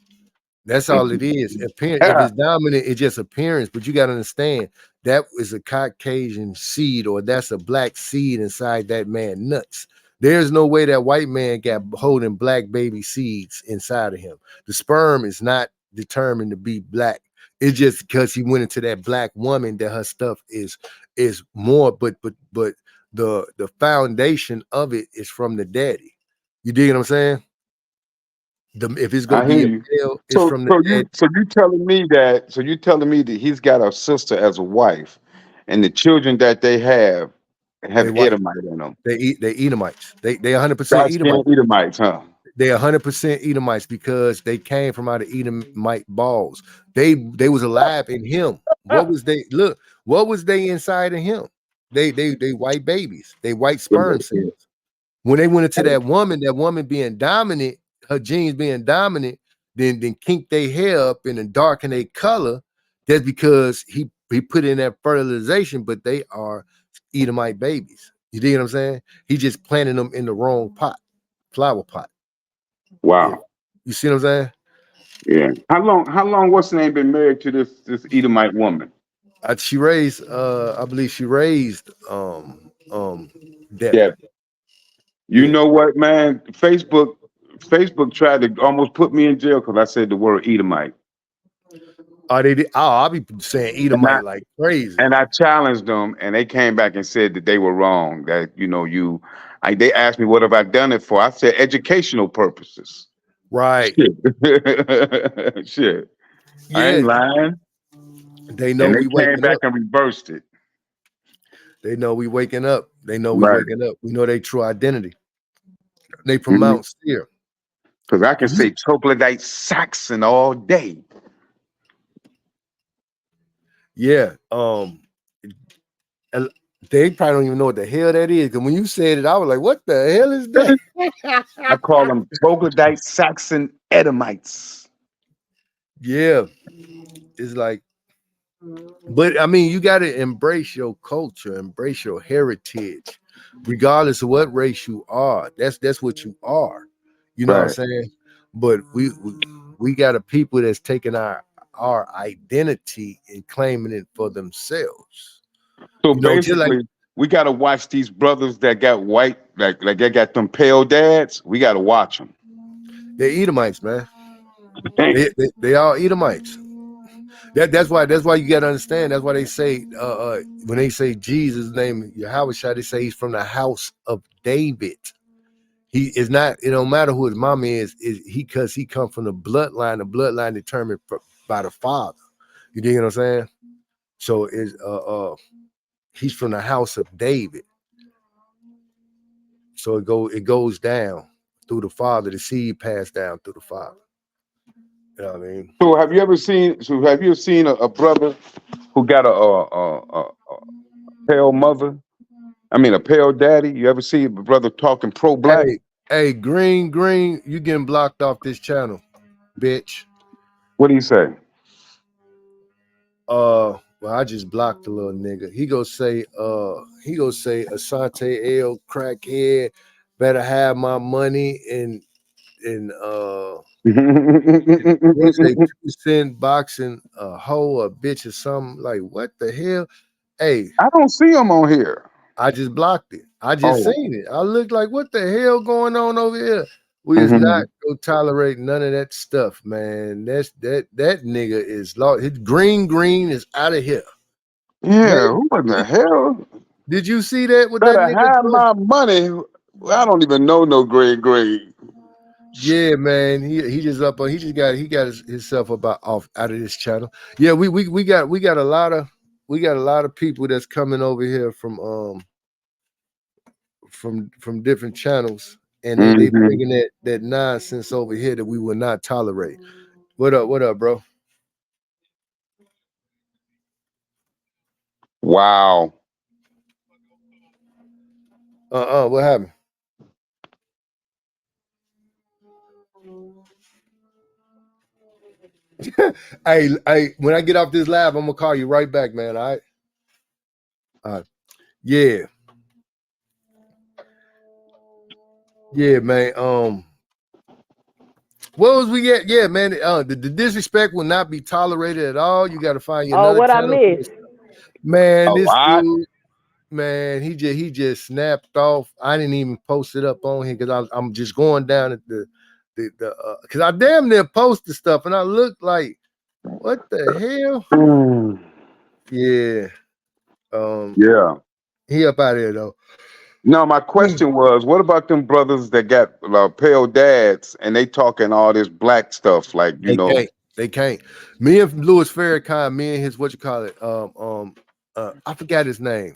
Speaker 1: That's all it is. Appearance. If it's dominant, it's just appearance. But you got to understand that is a Caucasian seed, or that's a black seed inside that man nuts. There's no way that white man got holding black baby seeds inside of him. The sperm is not determined to be black. It's just because he went into that black woman that her stuff is more. But the foundation of it is from the daddy. You dig what I'm saying? If it's gonna
Speaker 9: I hear
Speaker 1: be a
Speaker 9: you.
Speaker 1: male, it's
Speaker 9: So
Speaker 1: from
Speaker 9: so
Speaker 1: the
Speaker 9: you telling me that he's got a sister as a wife, and the children that they have
Speaker 1: they white.
Speaker 9: Edomite in them.
Speaker 1: They Edomites. They 100%
Speaker 9: Dark skinned
Speaker 1: Edomites.
Speaker 9: Edomites, huh?
Speaker 1: They 100% Edomites because they came from out of Edomite balls. They was alive in him. What was they look? What was they inside of him? They white babies. They white sperm cells. When they went into that woman being dominant, her genes being dominant, then kink their hair up and then darken their color. That's because he put in that fertilization, but they are Edomite babies. You dig what I'm saying? He just planted them in the wrong pot, flower pot. Yeah.
Speaker 9: Wow.
Speaker 1: You see what I'm saying?
Speaker 9: Yeah. How long what's the name been married to this Edomite woman?
Speaker 1: She raised I believe she raised Debbie.
Speaker 9: Yeah. You
Speaker 1: Yeah.
Speaker 9: know what, man? Facebook tried to almost put me in jail because I said the word Edomite.
Speaker 1: I'll be saying
Speaker 9: And I
Speaker 1: Edomite like crazy.
Speaker 9: and I challenged them, and they came back and said that they were wrong. That they asked me what have I done it for? I said educational purposes.
Speaker 1: Right.
Speaker 9: Shit, shit. I
Speaker 1: Yeah.
Speaker 9: ain't lying.
Speaker 1: They know
Speaker 9: And
Speaker 1: we
Speaker 9: they came
Speaker 1: waking
Speaker 9: back
Speaker 1: up.
Speaker 9: and reversed it.
Speaker 1: They know we waking up. They know we
Speaker 9: Right.
Speaker 1: waking up. We know their true identity. They from
Speaker 9: Because
Speaker 1: Mount Seir.
Speaker 9: I can say troglodyte Saxon all day.
Speaker 1: Yeah. And they probably don't even know what the hell that is. Because when you said it, I was like, what the hell is
Speaker 9: I
Speaker 1: that?
Speaker 9: call them troglodyte Saxon Edomites.
Speaker 1: Yeah. It's like, but I mean, you got to embrace your culture, embrace your heritage, regardless of what race you are. That's what you are. You know what I'm
Speaker 9: Right.
Speaker 1: saying? But we got a people that's taking our identity and claiming it for themselves.
Speaker 9: So
Speaker 1: You know, just like
Speaker 9: basically, we got to watch these brothers that got white, like they got them pale dads. We got to watch them.
Speaker 1: they're Edomites, man.
Speaker 9: Damn.
Speaker 1: They are Edomites. That's why you got to understand. That's why they say when they say Jesus' name Yahweh Shai, they say he's from the house of David. He is not. It don't matter who his mama is he because he come from the bloodline determined by the father. You dig what I'm saying? So is he's from the house of David. So it goes down through the father. The seed passed down through the father. You know what I mean?
Speaker 9: So have you ever seen? So have you seen a brother who got a pale mother? I mean, a pale daddy. You ever see a brother talking pro-black?
Speaker 1: Hey, green, you getting blocked off this channel, bitch.
Speaker 9: What do you say?
Speaker 1: Well, I just blocked the little nigga. He go say Asante L crackhead better have my money and what say 2 cent boxing a hoe a bitch or something like what the hell? Hey,
Speaker 9: I don't see him on here.
Speaker 1: I just blocked it. I just
Speaker 9: Oh.
Speaker 1: seen it. I look like what the hell going on over here? We is not gonna tolerate none of that stuff, man. That nigga is lost. His green is out of here.
Speaker 9: Yeah,
Speaker 1: Man,
Speaker 9: who in the hell?
Speaker 1: did you see that with that
Speaker 9: Better
Speaker 1: nigga?
Speaker 9: have my money. I don't even know no grade.
Speaker 1: Yeah, man. He just up on he got himself about off out of this channel. Yeah, we got a lot of people that's coming over here from different channels, and they
Speaker 9: Mm-hmm.
Speaker 1: bringing that nonsense over here that we will not tolerate. What up, bro?
Speaker 9: Wow.
Speaker 1: What happened? Hey, when I get off this lab, I'm gonna call you right back, man. All right. Yeah. Yeah, man. What was we at? Yeah, man. The disrespect will not be tolerated at all. You got to find you
Speaker 10: Oh,
Speaker 1: another
Speaker 10: what I
Speaker 1: channel for
Speaker 10: missed?
Speaker 1: this. Man,
Speaker 9: A
Speaker 1: this
Speaker 9: lot.
Speaker 1: dude, man, he just snapped off. I didn't even post it up on here because I'm just going down at the because I damn near posted stuff and I looked like what the hell? Yeah.
Speaker 9: Yeah.
Speaker 1: He up out of here though.
Speaker 9: No, my question was, what about them brothers that got pale dads and they talking all this black stuff? Like, you
Speaker 1: They
Speaker 9: know,
Speaker 1: can't. They can't. Me and Louis Farrakhan, me and his I forgot his name,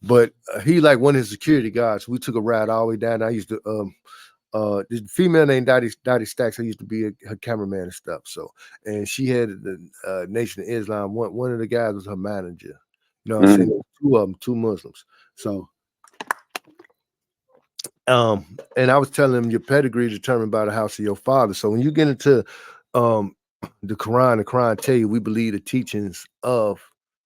Speaker 1: but he like one of his security guards. We took a ride all the way down. I used to this female named Dottie Stacks. I used to be her cameraman and stuff. So, and she had the Nation of Islam. One of the guys was her manager. You know what I'm saying? Two of them, two Muslims. So, and I was telling him your pedigree determined by the house of your father. So when you get into the Quran tell you we believe the teachings of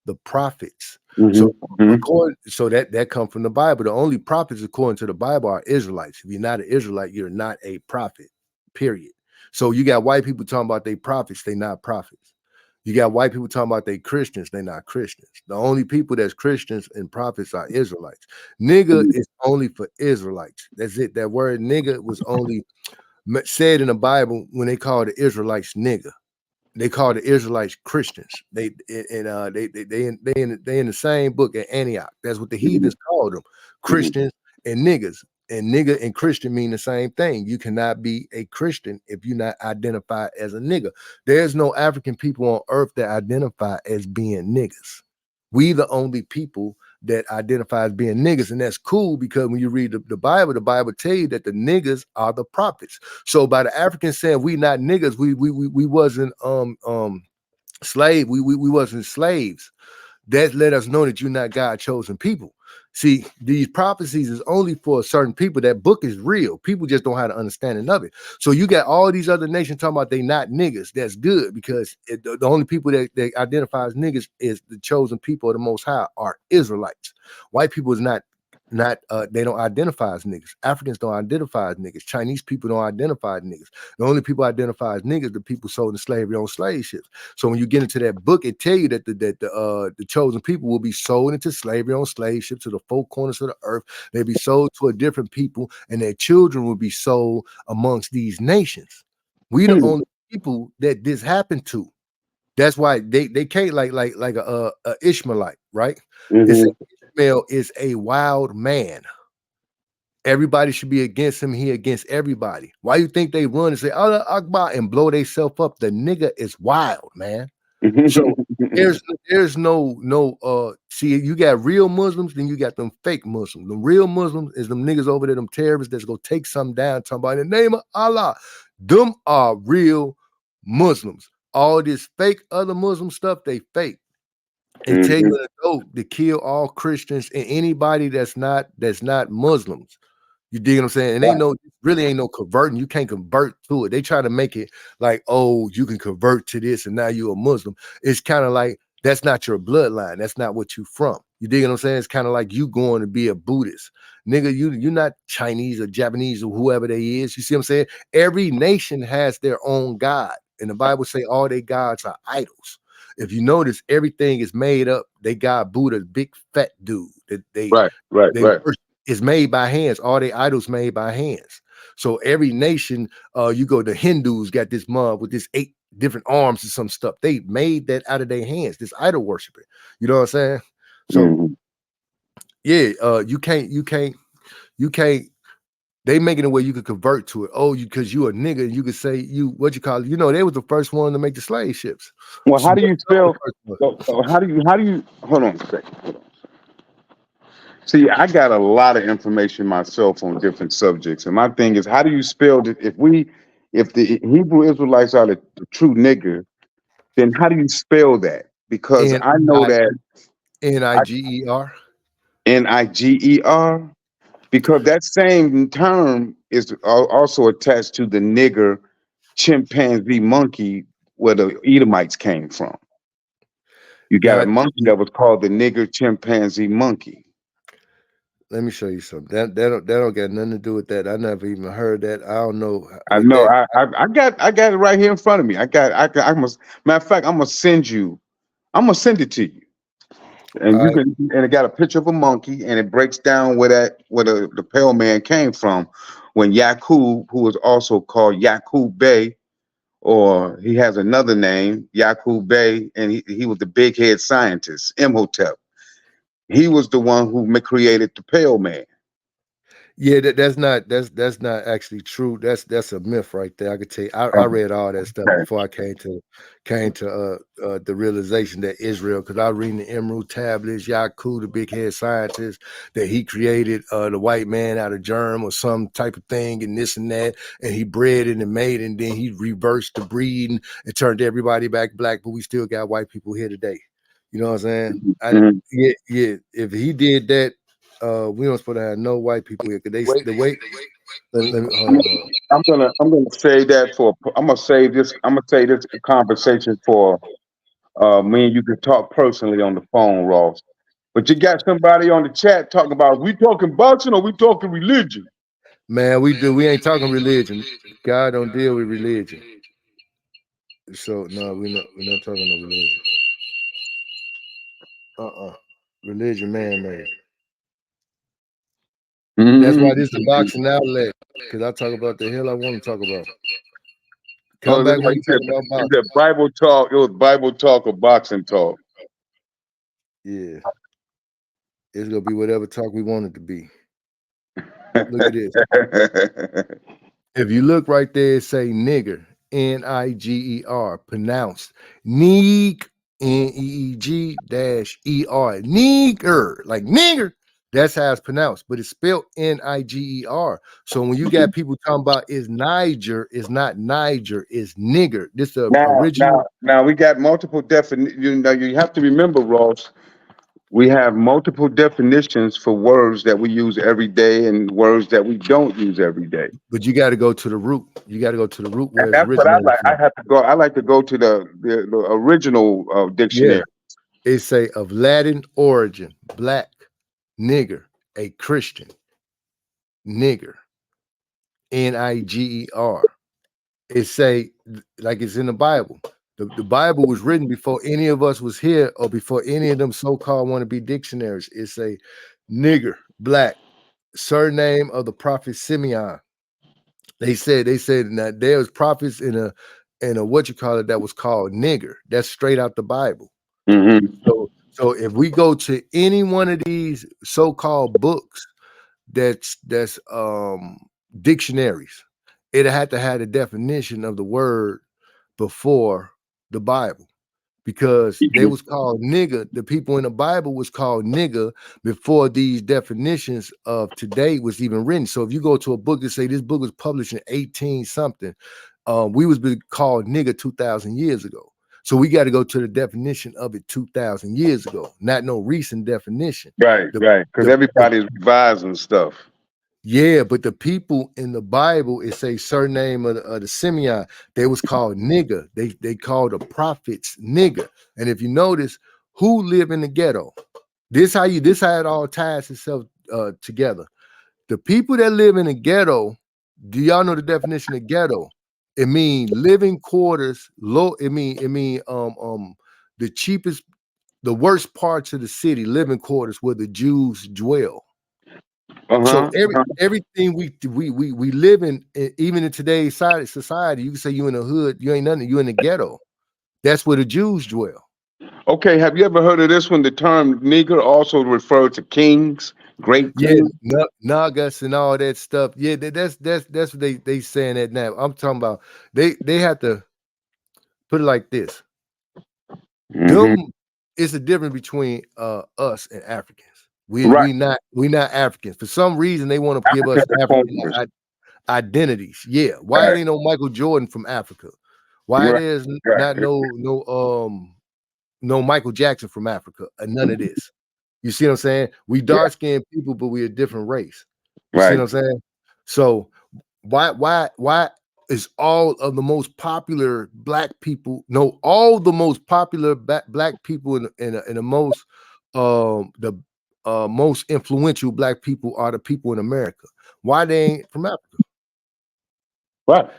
Speaker 1: the prophets. So according, so that come from the Bible. The only prophets according to the Bible are Israelites. If you're not an Israelite, you're not a prophet. Period. So you got white people talking about they prophets, they not prophets. You got white people talking about they Christians, they not Christians. The only people that's Christians and prophets are Israelites. Nigga is only for Israelites. That's it. That word nigga was only said in the Bible when they called the Israelites nigga. They call the Israelites Christians. They in the same book at Antioch. That's what the heathens called them, Christians and niggas. And nigga and Christian mean the same thing. You cannot be a Christian if you're not identified as a nigga. There's no African people on earth that identify as being niggas. We the only people that identify as being niggas, and that's cool because when you read the Bible tell you that the niggas are the prophets. So by the Africans saying we not niggas, we wasn't slave, we wasn't slaves. That let us know that you're not God chosen people. See, these prophecies is only for certain people. That book is real. People just don't have an understanding of it. So you got all these other nations talking about they not niggas. That's good because the only people that identify as niggas is the chosen people of the Most High are Israelites. White people is not they don't identify as niggas. Africans don't identify as niggas. Chinese people don't identify as niggas. The only people identify as niggas the people sold in slavery on slave ships. So when you get into that book, it tell you that the chosen people will be sold into slavery on slave ships to the four corners of the earth. They'll be sold to a different people, and their children will be sold amongst these nations. We the only people that this happened to. That's why they can't like a Ishmaelite, right? It's Ishmael is a wild man. Everybody should be against him. He against everybody. Why you think they run and say Allah Akbar and blow themselves up? The nigga is wild, man. So there's no see, you got real Muslims, then you got them fake Muslims. The real Muslims is them niggas over there, them terrorists that's gonna take something down, talking about in the name of Allah. Them are real Muslims. All this fake other Muslim stuff, they fake. And tell you to kill all Christians and anybody that's not Muslims. You dig what I'm saying? And really ain't no converting. You can't convert to it. They try to make it like, oh, you can convert to this and now you're a Muslim. It's kind of like that's not your bloodline. That's not what you from. You dig what I'm saying? It's kind of like you going to be a Buddhist. Nigga, you're not Chinese or Japanese or whoever they is. You see what I'm saying? Every nation has their own God. And the Bible say all their gods are idols. If you notice, everything is made up. They got Buddha, big fat dude that they worship. Is made by hands. All the idols made by hands. So every nation, you go to Hindus got this mug with this 8 different arms and some stuff. They made that out of their hands. This idol worshiping. You know what I'm saying? So yeah, you can't. They making it where you could convert to it. Oh, because you a nigga, you could say you what you call it. You know, they was the first one to make the slave ships.
Speaker 9: Well, how do you spell? How do you? Hold on a second. See, I got a lot of information myself on different subjects, and my thing is, how do you spell it? If the Hebrew Israelites are the true nigger, then how do you spell that? Because I know that
Speaker 1: Niger.
Speaker 9: Niger, because that same term is also attached to the nigger, chimpanzee, monkey, where the Edomites came from. You got a monkey that was called the nigger, chimpanzee, monkey.
Speaker 1: Let me show you something. That don't got nothing to do with that. I never even heard that. I don't know.
Speaker 9: I know. I got it right here in front of me. I must. Matter of fact, I'm gonna send it to you, and you can. And it got a picture of a monkey, and it breaks down where the pale man came from, when Yakub, who was also called Yakub Bey, or he has another name, Yakub Bey, and he was the big head scientist, Imhotep. He was the one who created the pale man.
Speaker 1: Yeah, that's not actually true. That's a myth right there. I could tell you. I read all that stuff before I came to the realization that Israel, because I read the Emerald tablets, Yaku, the big head scientist, that he created the white man out of germ or some type of thing and this and that, and he bred it and made it, and then he reversed the breeding and turned everybody back black, but we still got white people here today. You know what I'm saying? Yeah. If he did that, we don't supposed to have no white people here because the way. Let me hold on.
Speaker 9: I'm gonna say that for I'm gonna save this. I'm gonna say this conversation for me and you can talk personally on the phone, Ross. But you got somebody on the chat talking about we talking boxing or we talking religion.
Speaker 1: Man, we do. We ain't talking religion. God don't deal with religion. So no, we're not talking no religion. Religion, man made. That's why this is a boxing outlet. Because I talk about the hell I want to talk about.
Speaker 9: Oh,
Speaker 1: Come back when we talk about
Speaker 9: is
Speaker 1: boxing.
Speaker 9: that Bible talk? It was Bible talk or boxing talk.
Speaker 1: Yeah. It's gonna be whatever talk we want it to be. Look at this. If you look right there, it say nigger, Niger, pronounced neeg, Neeg-er, nigger, like nigger. That's how it's pronounced, but it's spelled Niger. So when you got people talking about is Niger, it's not Niger, it's nigger. This is the original.
Speaker 9: Now we got multiple definitions. You know, you have to remember, Ross. We have multiple definitions for words that we use every day and words that we don't use every day.
Speaker 1: But you got to go to the root. You got to go to the root where
Speaker 9: And
Speaker 1: it's
Speaker 9: that's what I
Speaker 1: originated
Speaker 9: like.
Speaker 1: from.
Speaker 9: I like to go to the original
Speaker 1: Yeah,
Speaker 9: dictionary.
Speaker 1: it say of Latin origin, black, nigger, a Christian, nigger, Niger. It say like it's in the Bible. The Bible was written before any of us was here or before any of them so-called wannabe dictionaries. It say nigger, black, surname of the prophet Simeon. They said that there was prophets in a what you call it that was called nigger. That's straight out the Bible.
Speaker 9: Mm-hmm.
Speaker 1: So if we go to any one of these so-called books that's dictionaries, it had to have the definition of the word before the Bible, because they was called nigger. The people in the Bible was called nigger before these definitions of today was even written. So if you go to a book and say this book was published in 18 something, we was being called nigger 2,000 years ago. So we got to go to the definition of it 2,000 years ago, not no recent definition.
Speaker 9: Right, right. Because everybody's revising stuff.
Speaker 1: Yeah, but the people in the Bible, it say surname of the Simeon, they was called nigger. They called the prophets nigger. And if you notice, who live in the ghetto? This how it all ties itself together. The people that live in the ghetto, do y'all know the definition of ghetto? It mean living quarters, low. It mean the cheapest, the worst parts of the city, living quarters where the Jews dwell. So everything we live in, even in today's society, you can say you in the hood, you ain't nothing, you in the ghetto. That's where the Jews dwell.
Speaker 9: Okay, have you ever heard of this one? The term nigger also referred to kings, great
Speaker 1: Yeah,
Speaker 9: kings.
Speaker 1: Nagas and all that stuff. Yeah, that's what they saying that now. I'm talking about they have to put it like this. Them, it's a difference between us and Africans. We not Africans. For some reason, they want to give us African identities. Yeah. Why ain't no Michael Jordan from Africa? Why there's not no Michael Jackson from Africa? None of this. You see what I'm saying? We dark-skinned people, but we're a different race. You see what I'm saying? So why is all of the most popular black people, no, all the most popular black people in the most the most influential black people are the people in America. Why they ain't from Africa?
Speaker 9: Right.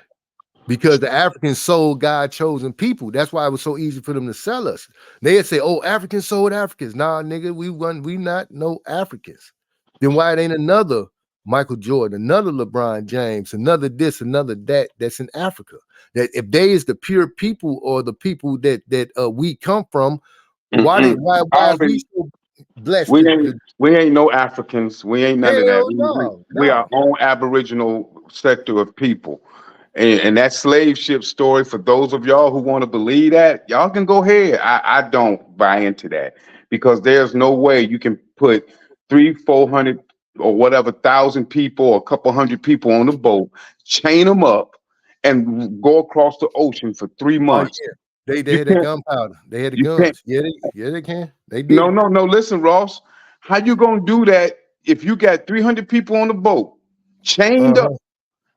Speaker 1: Because the Africans sold God chosen people. That's why it was so easy for them to sell us. They'd say, "Oh, Africans sold Africans." Nah, nigga, we not no Africans. Then why it ain't another Michael Jordan, another LeBron James, another this, another that that's in Africa? That if they is the pure people or the people that we come from, why is we so bless
Speaker 9: We ain't no Africans. We ain't none of that.
Speaker 1: hell no,
Speaker 9: We
Speaker 1: no.
Speaker 9: our own Aboriginal sector of people. And that slave ship story, for those of y'all who want to believe that, y'all can go ahead. I don't buy into that, because there's no way you can put 300, 400 or whatever thousand people or a couple hundred people on a boat, chain them up, and go across the ocean for 3 months.
Speaker 1: Yeah. They
Speaker 9: You
Speaker 1: had that
Speaker 9: can't.
Speaker 1: gunpowder. They had the
Speaker 9: You can't.
Speaker 1: guns. Yeah, they can. They did
Speaker 9: No,
Speaker 1: it.
Speaker 9: no, no. Listen, Ross. How you gonna do that if you got 300 people on the boat, chained up?
Speaker 1: Uh-huh.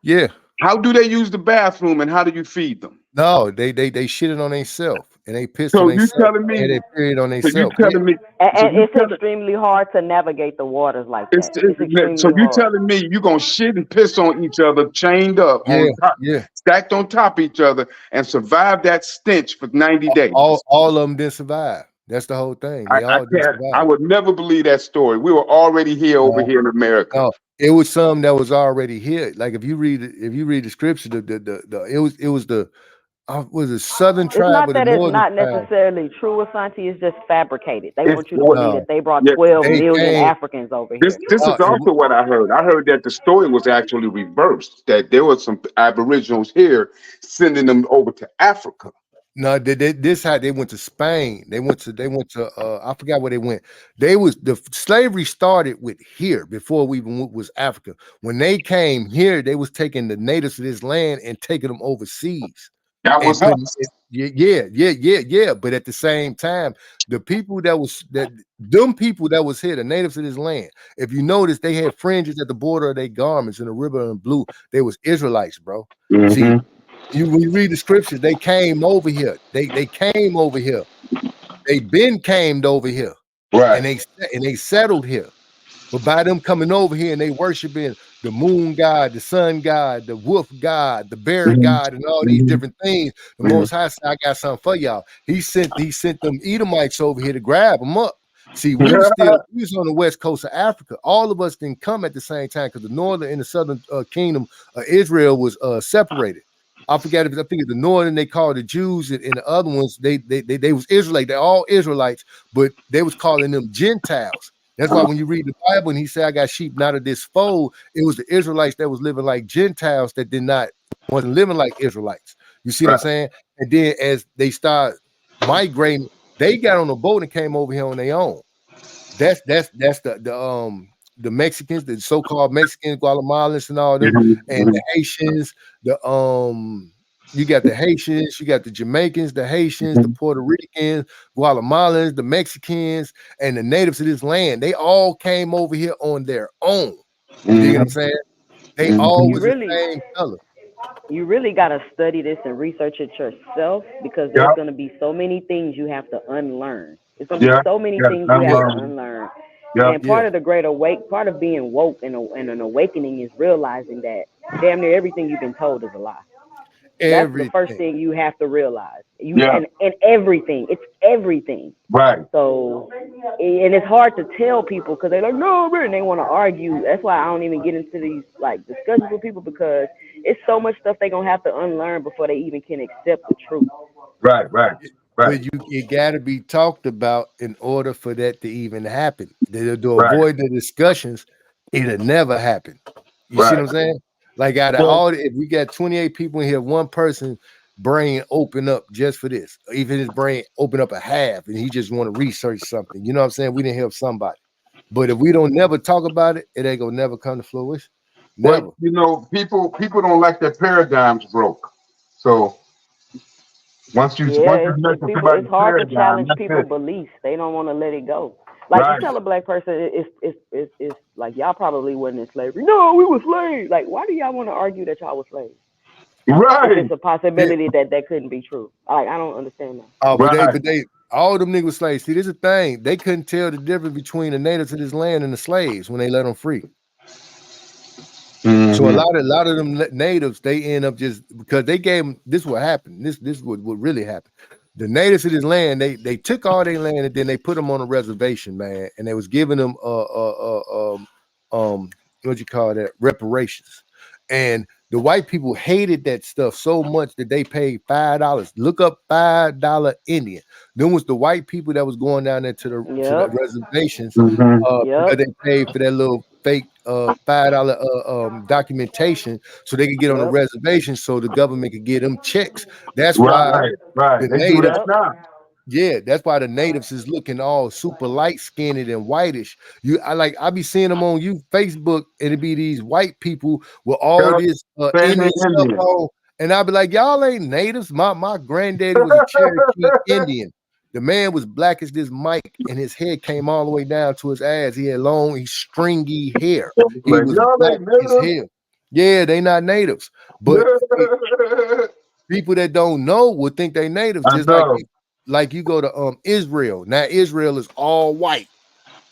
Speaker 1: Yeah.
Speaker 9: How do they use the bathroom, and how do you feed them?
Speaker 1: No, they shitted on themselves and they pissed on
Speaker 9: So you
Speaker 1: themselves.
Speaker 9: telling
Speaker 1: They had
Speaker 9: me?
Speaker 1: that period on
Speaker 9: So you
Speaker 1: themselves. Yeah.
Speaker 9: telling me? So
Speaker 10: And
Speaker 9: you
Speaker 10: it's
Speaker 9: telling?
Speaker 10: extremely hard to navigate the waters like that. It's
Speaker 9: So
Speaker 10: extremely
Speaker 9: you
Speaker 10: hard.
Speaker 9: telling me you gonna shit and piss on each other, chained up
Speaker 1: Yeah.
Speaker 9: on top,
Speaker 1: Yeah.
Speaker 9: stacked on top of each other, and survive that stench for 90 days?
Speaker 1: All of them didn't survive. That's the whole thing. They
Speaker 9: I
Speaker 1: all didn't
Speaker 9: can't. I
Speaker 1: survive.
Speaker 9: would never believe that story. We were already here over
Speaker 1: No,
Speaker 9: here in America.
Speaker 1: no. It was some that was already here. Like if you read the scripture, it was the was the southern
Speaker 10: It's
Speaker 1: tribe
Speaker 10: not
Speaker 1: or the
Speaker 10: that it's
Speaker 1: northern
Speaker 10: not
Speaker 1: tribe.
Speaker 10: necessarily true, Asante. It's just fabricated. They
Speaker 9: It's
Speaker 10: want you to
Speaker 9: what.
Speaker 10: believe
Speaker 1: No,
Speaker 10: that they brought
Speaker 9: Yeah.
Speaker 10: 12
Speaker 1: they
Speaker 10: million
Speaker 1: came.
Speaker 10: Africans over
Speaker 9: This
Speaker 10: here.
Speaker 9: this is also what I heard. I heard that the story was actually reversed. That there were some Aboriginals here sending them over to Africa.
Speaker 1: No, this how they went to Spain. They went to I forgot where they went. The slavery started with here before we even was Africa. When they came here, they was taking the natives of this land and taking them overseas
Speaker 9: That
Speaker 1: and
Speaker 9: was
Speaker 1: putting
Speaker 9: us.
Speaker 1: yeah. But at the same time, the people that was them people that was here, the natives of this land. If you notice, they had fringes at the border of their garments in the river and blue. They was Israelites, bro. See,
Speaker 9: Mm-hmm.
Speaker 1: when you read the scriptures, they came over here. They came over here. They been came over here,
Speaker 9: Right.
Speaker 1: and they settled here. But by them coming over here and they worshiping the moon god, the sun god, the wolf god, the bear
Speaker 9: Mm-hmm.
Speaker 1: god, and all these
Speaker 9: Mm-hmm.
Speaker 1: different things, the
Speaker 9: Mm-hmm.
Speaker 1: Most High said, "I got something for y'all." He sent them Edomites over here to grab them up. See, we was on the west coast of Africa. All of us didn't come at the same time because the northern and the southern kingdom of Israel was separated. I think the northern they called the Jews, and the other ones they was Israelite. They're all Israelites, but they was calling them Gentiles. That's why when you read the Bible and he said, "I got sheep not of this fold," it was the Israelites that was living like Gentiles that wasn't living like Israelites. You see what I'm
Speaker 9: Right.
Speaker 1: saying? And then as they start migrating, they got on a boat and came over here on their own. That's the Mexicans, the so-called Mexicans, Guatemalans, and all them, and
Speaker 9: Mm-hmm.
Speaker 1: the Haitians, you got the Haitians, you got the Jamaicans, the Haitians, the
Speaker 9: Mm-hmm.
Speaker 1: Puerto Ricans, Guatemalans, the Mexicans, and the natives of this land. They all came over here on their own. You dig what I'm saying? They all
Speaker 9: Mm-hmm.
Speaker 10: You
Speaker 1: was the
Speaker 10: really,
Speaker 1: same color.
Speaker 10: you really got to study this and research it yourself, because
Speaker 9: Yeah.
Speaker 10: there's going to be so many things you have to unlearn. It's going to be
Speaker 9: Yeah.
Speaker 10: so many
Speaker 9: Yeah.
Speaker 10: things you have to
Speaker 9: Um,
Speaker 10: unlearn.
Speaker 9: yeah.
Speaker 10: And
Speaker 1: Yeah,
Speaker 10: part of the great part of being woke and an awakening is realizing that damn near everything you've been told is a lie. That's the first
Speaker 1: everything.
Speaker 10: thing you have to realize.
Speaker 9: Yeah.
Speaker 10: And everything. It's everything.
Speaker 9: Right.
Speaker 10: So, and it's hard to tell people because they're like, no, man, they want to argue. That's why I don't even get into these like discussions with people, because it's so much stuff they're gonna have to unlearn before they even can accept the truth.
Speaker 9: Right. Right. Right.
Speaker 1: But it got to be talked about in order for that to even happen. To
Speaker 9: Right.
Speaker 1: avoid the discussions, it'll never happen. You see what
Speaker 9: Right.
Speaker 1: I'm saying? Like out of
Speaker 9: Well,
Speaker 1: all, if we got 28 people in here, one person brain open up just for this, even his brain open up a half, and he just want to research something. You know what I'm saying? We didn't help somebody. But if we don't never talk about it, it ain't gonna never come to fruition. Never.
Speaker 9: people don't like their paradigms broke. So once
Speaker 10: Yeah,
Speaker 9: you mess
Speaker 10: it's
Speaker 9: with
Speaker 10: people. It's
Speaker 9: somebody's
Speaker 10: hard to
Speaker 9: paradigm,
Speaker 10: challenge
Speaker 9: that's
Speaker 10: people's
Speaker 9: it.
Speaker 10: beliefs. They don't want to let it go. Like you
Speaker 9: Right.
Speaker 10: tell a black person, it's like y'all probably wasn't in slavery. No, we were slaves. Like, why do y'all want to argue that y'all were slaves if
Speaker 9: Right.
Speaker 10: it's a
Speaker 1: Yeah.
Speaker 10: possibility that that couldn't be true? Like, I don't understand that.
Speaker 1: Oh,
Speaker 9: Right.
Speaker 1: but they all them niggas slaves. See, this is the thing. They couldn't tell the difference between the natives of this land and the slaves when they let them free. So a
Speaker 9: Mm-hmm.
Speaker 1: lot of them natives, they end up just because they gave them this what happened. This is what really happened. The natives of this land, they took all their land and then they put them on a reservation, man, and they was giving them what you call that, reparations. And The white people hated that stuff so much that they paid $5. Look up $5 Indian. Then was the white people that was going down there to the reservations because they paid for that little fake $5 documentation so they could get on the reservation so the government could get them checks. That's why the
Speaker 11: They do
Speaker 1: natives.
Speaker 11: that now.
Speaker 1: Yeah, that's why the natives is looking all super light skinned and whitish. I be seeing them on Facebook, and it be these white people with all this Indian stuff on, and I be like, y'all ain't natives. My granddaddy was a Cherokee Indian. The man was black as this mic, and his head came all the way down to his ass. He had long, stringy hair. He was black as hell. Yeah, they not natives, but people that don't know would think they natives. Just like you go to Israel. Now Israel is all white.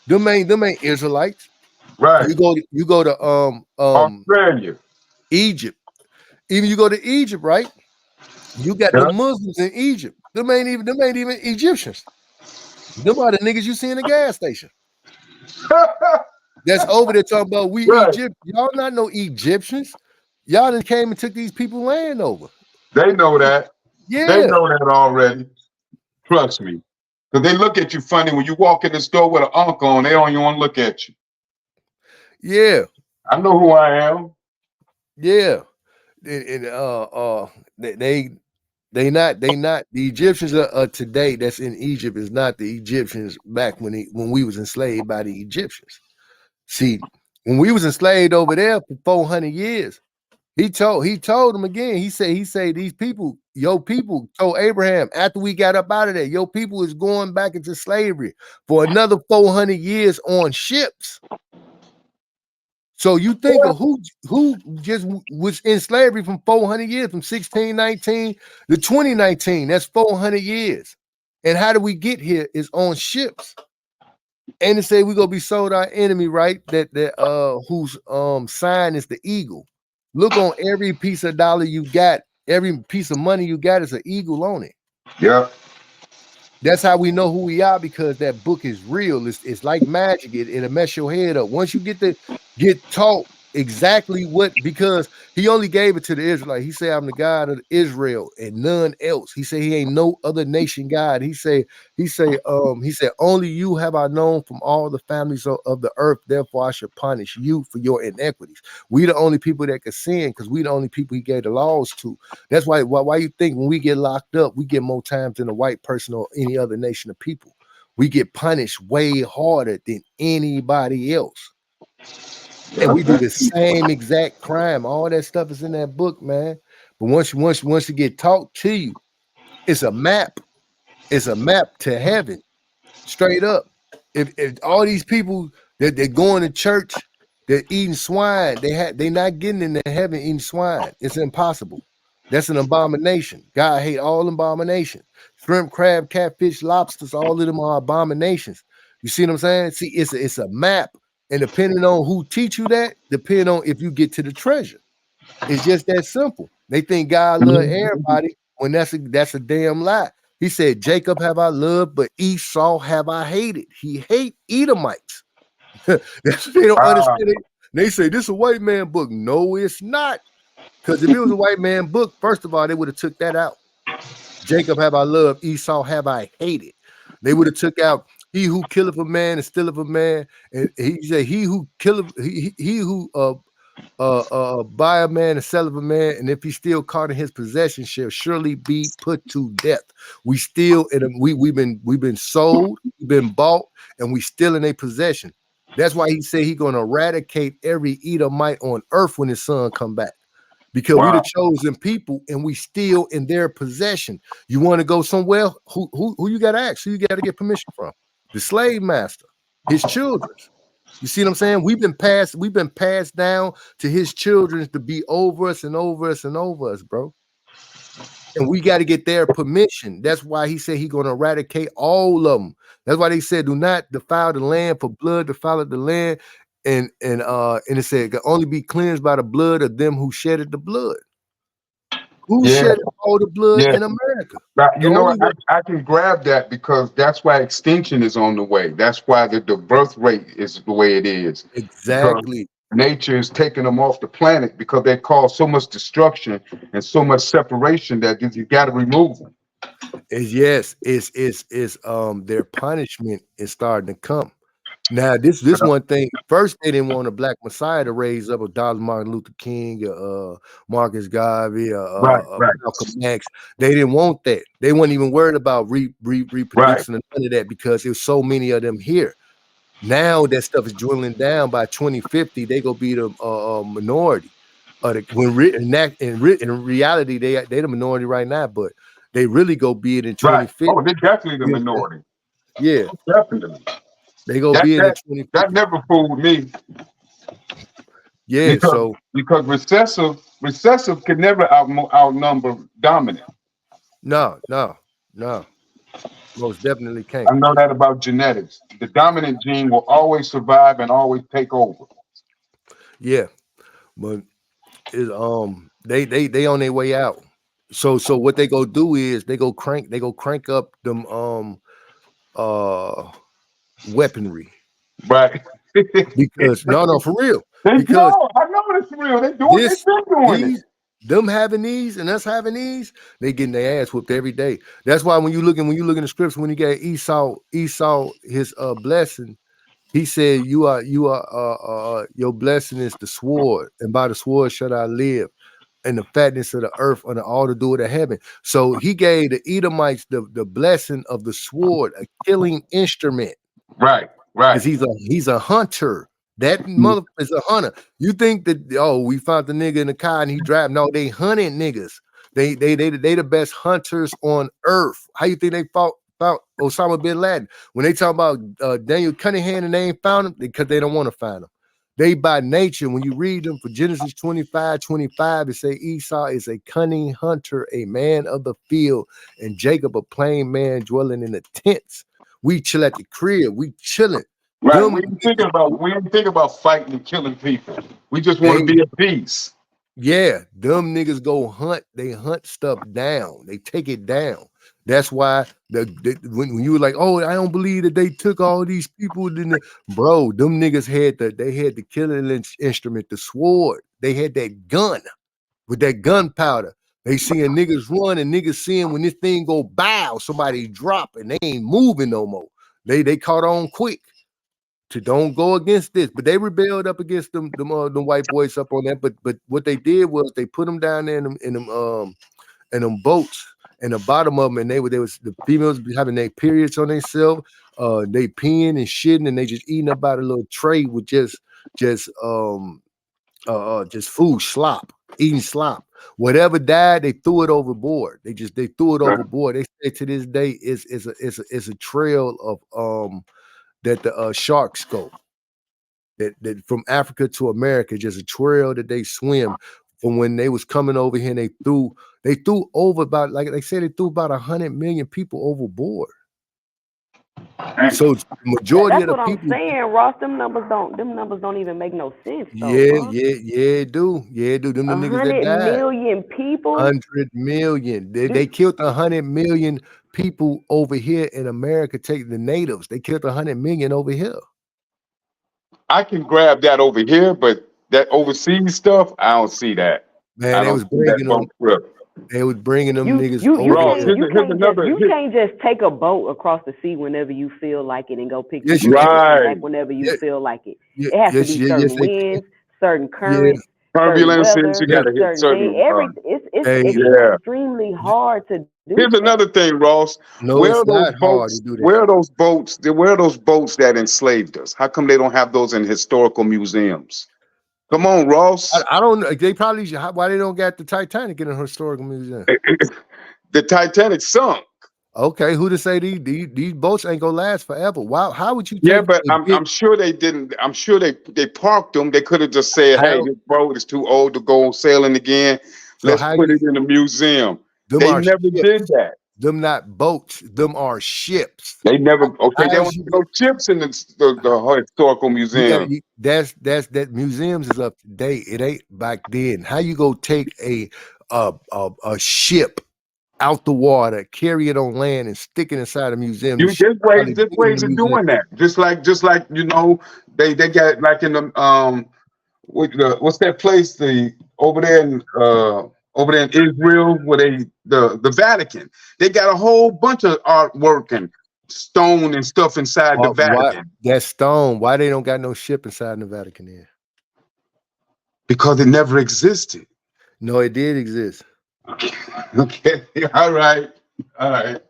Speaker 1: Them ain't Israelites.
Speaker 11: Right.
Speaker 1: You go to
Speaker 11: Australia.
Speaker 1: Egypt. Even you go to Egypt, right? You got the Muslims in Egypt. Them ain't even Egyptians. Them are the niggas you see in the gas station. That's over there talking about Egypt. Y'all not no Egyptians. Y'all done came and took these people land over.
Speaker 11: They know that.
Speaker 1: Yeah.
Speaker 11: They know that already. Trust me. Because they look at you funny when you walk in the store with an uncle on, they don't even want to look at you.
Speaker 1: Yeah.
Speaker 11: I know who I am.
Speaker 1: Yeah. And they not the Egyptians are today that's in Egypt is not the Egyptians back when we was enslaved by the Egyptians. See, when we was enslaved over there for 400 years, he told them again. He said these people, your people told Abraham after we got up out of there, your people is going back into slavery for another 400 years on ships. So you think of who just was in slavery from 400 years, from 1619 to 2019. That's 400 years. And how do we get here? Is on ships. And they say we're gonna be sold our enemy, right? That whose sign is the eagle. Look on every piece of dollar you got, every piece of money you got is an eagle on it.
Speaker 11: Yeah.
Speaker 1: That's how we know who we are, because that book is real. It's like magic. It'll mess your head up. Once you get taught exactly what, because he only gave it to the Israelites. He said, I'm the God of Israel and none else. He said he ain't no other nation God. He said, only you have I known from all the families of the earth. Therefore, I should punish you for your inequities. We the only people that can sin because we the only people he gave the laws to. That's why you think when we get locked up, we get more time than a white person or any other nation of people. We get punished way harder than anybody else. And we do the same exact crime. All that stuff is in that book, man. But once you get taught to you, it's a map. It's a map to heaven, straight up. If all these people that they're going to church, they're eating swine, they not getting into heaven eating swine. It's impossible. That's an abomination. God hate all abomination. Shrimp, crab, catfish, lobsters, all of them are abominations. You see what I'm saying? See, it's a map. And depending on who teach you that, depending on if you get to the treasure. It's just that simple. They think God love everybody when that's a damn lie. He said, Jacob have I loved, but Esau have I hated. He hate Edomites. That's what they don't understand. They say this is a white man book. No, it's not. Because if it was a white man book, first of all, they would have took that out. Jacob have I loved, Esau have I hated. They would have took out he who killeth a man and stealeth a man. And he said, he who killeth, he who buy a man and selleth a man, and if he's still caught in his possession, shall surely be put to death. We still we've been sold, we've been bought, and we still in a possession. That's why he said he's gonna eradicate every Edomite on earth when his son come back. Because we the chosen people and we still in their possession. You want to go somewhere? Who you got to ask? Who you got to get permission from? The slave master, his children. You see what I'm saying? We've been passed down to his children to be over us and over us and over us, bro. And we got to get their permission. That's why he said he's going to eradicate all of them. That's why they said, do not defile the land, for blood defileth the land. And it said it can only be cleansed by the blood of them who shedded the blood. Who shedded all the blood in America?
Speaker 11: You know what? I can grab that because that's why extinction is on the way. That's why the birth rate is the way it is.
Speaker 1: Exactly.
Speaker 11: nature is taking them off the planet because they cause so much destruction and so much separation that you got to remove them.
Speaker 1: Yes, it's their punishment is starting to come. Now, this one thing. First, they didn't want a black messiah to raise up a Dr. Martin Luther King, Marcus Garvey,
Speaker 11: Right, right,
Speaker 1: Malcolm X. They didn't want that. They weren't even worried about
Speaker 11: right.
Speaker 1: reproducing and none of that because there's so many of them here. Now that stuff is dwindling down. By 2050, they gonna be the minority. In reality, they the minority right now, but they really go be it in
Speaker 11: Right.
Speaker 1: 2050.
Speaker 11: Oh, they're definitely the
Speaker 1: You know what I'm
Speaker 11: minority.
Speaker 1: saying? Yeah,
Speaker 11: Definitely.
Speaker 1: they go
Speaker 11: That
Speaker 1: be it in
Speaker 11: that that
Speaker 1: 2050.
Speaker 11: never fooled me
Speaker 1: Yeah,
Speaker 11: because
Speaker 1: so
Speaker 11: recessive can never outnumber dominant.
Speaker 1: no, most definitely
Speaker 11: I
Speaker 1: can't.
Speaker 11: know that about genetics. The dominant gene will always survive and always take over.
Speaker 1: Yeah, but is they on their way out. So what they go do is they go crank up them uh weaponry
Speaker 11: Right.
Speaker 1: because no for real
Speaker 11: They
Speaker 1: because
Speaker 11: know. I know it's real. They've
Speaker 1: this
Speaker 11: been doing it.
Speaker 1: these them having these and us having these, they getting their ass whooped every day. That's why when you look in the scripts, when you get Esau his blessing, he said, your blessing is the sword, and by the sword shall I live, and the fatness of the earth under all the do of heaven. So he gave the Edomites the blessing of the sword, a killing instrument.
Speaker 11: Right.
Speaker 1: Because
Speaker 11: Right.
Speaker 1: he's a hunter. That mother is a hunter. You think that we found the nigga in the car and he driving? No, they hunted niggas. They the best hunters on earth. How you think they found Osama bin Laden? When they talk about Daniel Cunningham and they ain't found him because they don't want to find him. They by nature, when you read them for Genesis 25:25, it say Esau is a cunning hunter, a man of the field, and Jacob a plain man dwelling in the tents. We chill at the crib. We chilling.
Speaker 11: Right.
Speaker 1: Them
Speaker 11: We ain't thinking about fighting and killing people. We just want to
Speaker 1: they
Speaker 11: be at peace.
Speaker 1: them niggas go hunt. They hunt stuff down. They take it down. That's why when you were like, oh, I don't believe that they took all these people. Bro, them niggas had the killing instrument, the sword. They had that gun with that gunpowder. They seeing niggas run and niggas seeing when this thing go bow, somebody drop and they ain't moving no more. They caught on quick to don't go against this, but they rebelled up against them white boys up on that. But what they did was they put them down there in them boats and the bottom of them, and they was the females having their periods on themselves, they peeing and shitting, and they just eating up out a little tray with just food slop, eating slop. Whatever died, they threw it overboard. They threw it overboard. They say to this day is a trail of that the sharks go. That from Africa to America, just a trail that they swim from when they was coming over here and they threw over about, like they said, they threw about 100 million people overboard. So the majority
Speaker 10: That's
Speaker 1: of the
Speaker 10: what
Speaker 1: people.
Speaker 10: I'm saying, Ross. Them numbers don't even make no sense. Though,
Speaker 1: Yeah, it do. Them the niggas that
Speaker 10: 100
Speaker 1: died.
Speaker 10: million people.
Speaker 1: 100 million. They killed 100 million people over here in America. Take the natives. They killed 100 million over here.
Speaker 11: I can grab that over here, but that overseas stuff, I don't see that.
Speaker 1: Man,
Speaker 11: I
Speaker 1: they
Speaker 11: don't
Speaker 1: was
Speaker 11: see that
Speaker 1: bringing them.
Speaker 11: boat trip.
Speaker 1: They was bringing them
Speaker 10: You
Speaker 1: niggas
Speaker 10: you you
Speaker 1: over
Speaker 11: Ross,
Speaker 10: can't
Speaker 1: here.
Speaker 10: you can't just take a boat across the sea whenever you feel like it and go pick
Speaker 1: Yes,
Speaker 10: people
Speaker 1: you
Speaker 10: up
Speaker 1: can.
Speaker 10: and come
Speaker 11: Right.
Speaker 10: back whenever you
Speaker 1: Yeah,
Speaker 10: feel like it.
Speaker 1: yeah,
Speaker 10: It has to
Speaker 1: yes,
Speaker 10: be
Speaker 1: yes,
Speaker 10: certain
Speaker 1: they can.
Speaker 10: winds, certain
Speaker 1: Yeah,
Speaker 10: currents, certain
Speaker 11: Turbulences, you
Speaker 10: weather,
Speaker 1: yeah.
Speaker 11: got to hit
Speaker 10: certain things.
Speaker 11: certain.
Speaker 1: Hey,
Speaker 10: It's
Speaker 11: Yeah.
Speaker 10: extremely hard to do
Speaker 11: Here's
Speaker 10: that.
Speaker 11: another thing, Ross.
Speaker 1: no,
Speaker 11: Where are
Speaker 1: it's
Speaker 11: those
Speaker 1: not hard to
Speaker 11: boats?
Speaker 1: do that.
Speaker 11: Where are those boats? Where are those boats that enslaved us? How come they don't have those in historical museums? Come on, Ross.
Speaker 1: I don't know. They probably why they don't got the Titanic in a historical museum.
Speaker 11: The Titanic sunk.
Speaker 1: Okay, who to say these boats ain't gonna last forever? Wow, how would you
Speaker 11: Yeah,
Speaker 1: take
Speaker 11: but
Speaker 1: a
Speaker 11: I'm
Speaker 1: big
Speaker 11: I'm sure they didn't. I'm sure they parked them. They could have just said, "Hey,
Speaker 1: how
Speaker 11: this boat is too old to go sailing again.
Speaker 1: so
Speaker 11: Let's
Speaker 1: how
Speaker 11: put
Speaker 1: you
Speaker 11: it in a museum."
Speaker 1: them
Speaker 11: They
Speaker 1: are
Speaker 11: never did
Speaker 1: ships,
Speaker 11: that.
Speaker 1: them not boats, them are ships.
Speaker 11: They never. Okay, they
Speaker 1: How
Speaker 11: don't
Speaker 1: is
Speaker 11: have
Speaker 1: you
Speaker 11: no ships in the historical
Speaker 1: you got
Speaker 11: museum.
Speaker 1: that's that museums is up to date. It ain't back then. How you go take a ship out the water, carry it on land, and stick it inside a museum? The
Speaker 11: You
Speaker 1: ship probably
Speaker 11: there's
Speaker 1: bigger than
Speaker 11: ways
Speaker 1: the
Speaker 11: of
Speaker 1: museum.
Speaker 11: doing that. Just like they got like in the what's that place? Over there in Israel, where the Vatican. They got a whole bunch of artwork and stone and stuff inside the
Speaker 1: Why
Speaker 11: Vatican
Speaker 1: that stone? Why they don't got no ship inside the Vatican then?
Speaker 11: because it never existed.
Speaker 1: No, it did exist.
Speaker 11: Okay, all right, all right.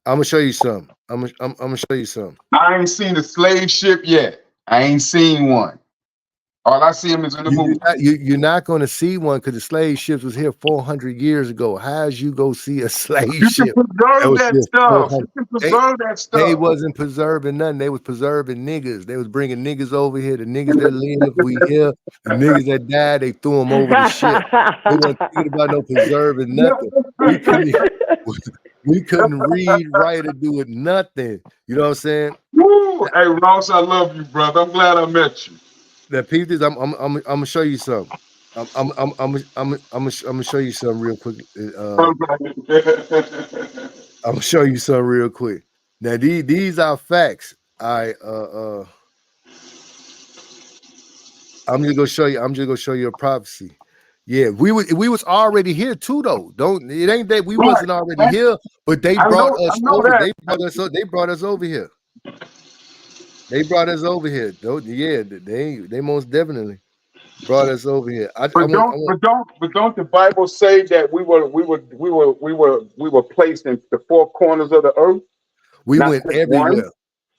Speaker 1: I'm gonna show you something. I'm gonna show you something.
Speaker 11: I ain't seen a slave ship yet. I ain't seen one. All I see them is in the movie.
Speaker 1: You're not going to see one because the slave ships was here 400 years ago. How's you go see a slave
Speaker 11: You can
Speaker 1: ship
Speaker 11: preserve
Speaker 1: was
Speaker 11: that
Speaker 1: here
Speaker 11: stuff.
Speaker 1: 400?
Speaker 11: You can preserve that
Speaker 1: They
Speaker 11: stuff.
Speaker 1: wasn't preserving nothing. They was preserving niggas. They was bringing niggas over here. The niggas that live, we here. The niggas that died, they threw them over the ship. They weren't thinking about no preserving nothing. We couldn't. We couldn't read, write, or do it nothing. You know what I'm saying?
Speaker 11: Woo! Hey Ross, I love you, brother. I'm glad I met you.
Speaker 1: The pieces. I'm gonna show you something. I'm gonna show you something real quick. I'm gonna show you something real quick. Now these are facts. I'm just gonna show you a prophecy. Yeah, we was already here too, though. It ain't that we wasn't already here, but they brought us over.
Speaker 11: That.
Speaker 1: They brought us over here. They brought us over here. Yeah, they most definitely brought us over here.
Speaker 11: But don't the Bible say that we were placed in the four corners of the earth?
Speaker 1: We
Speaker 11: Not
Speaker 1: went
Speaker 11: just
Speaker 1: everywhere.
Speaker 11: one?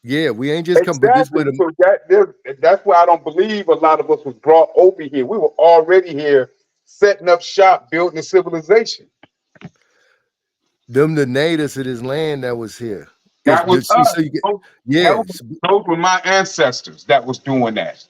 Speaker 1: Yeah, we ain't just come.
Speaker 11: Exactly. So that's why I don't believe a lot of us was brought over here. We were already here, setting up shop, building a civilization.
Speaker 1: Them the natives of this land that was here.
Speaker 11: That was us.
Speaker 1: Yeah,
Speaker 11: those were my ancestors that was doing that.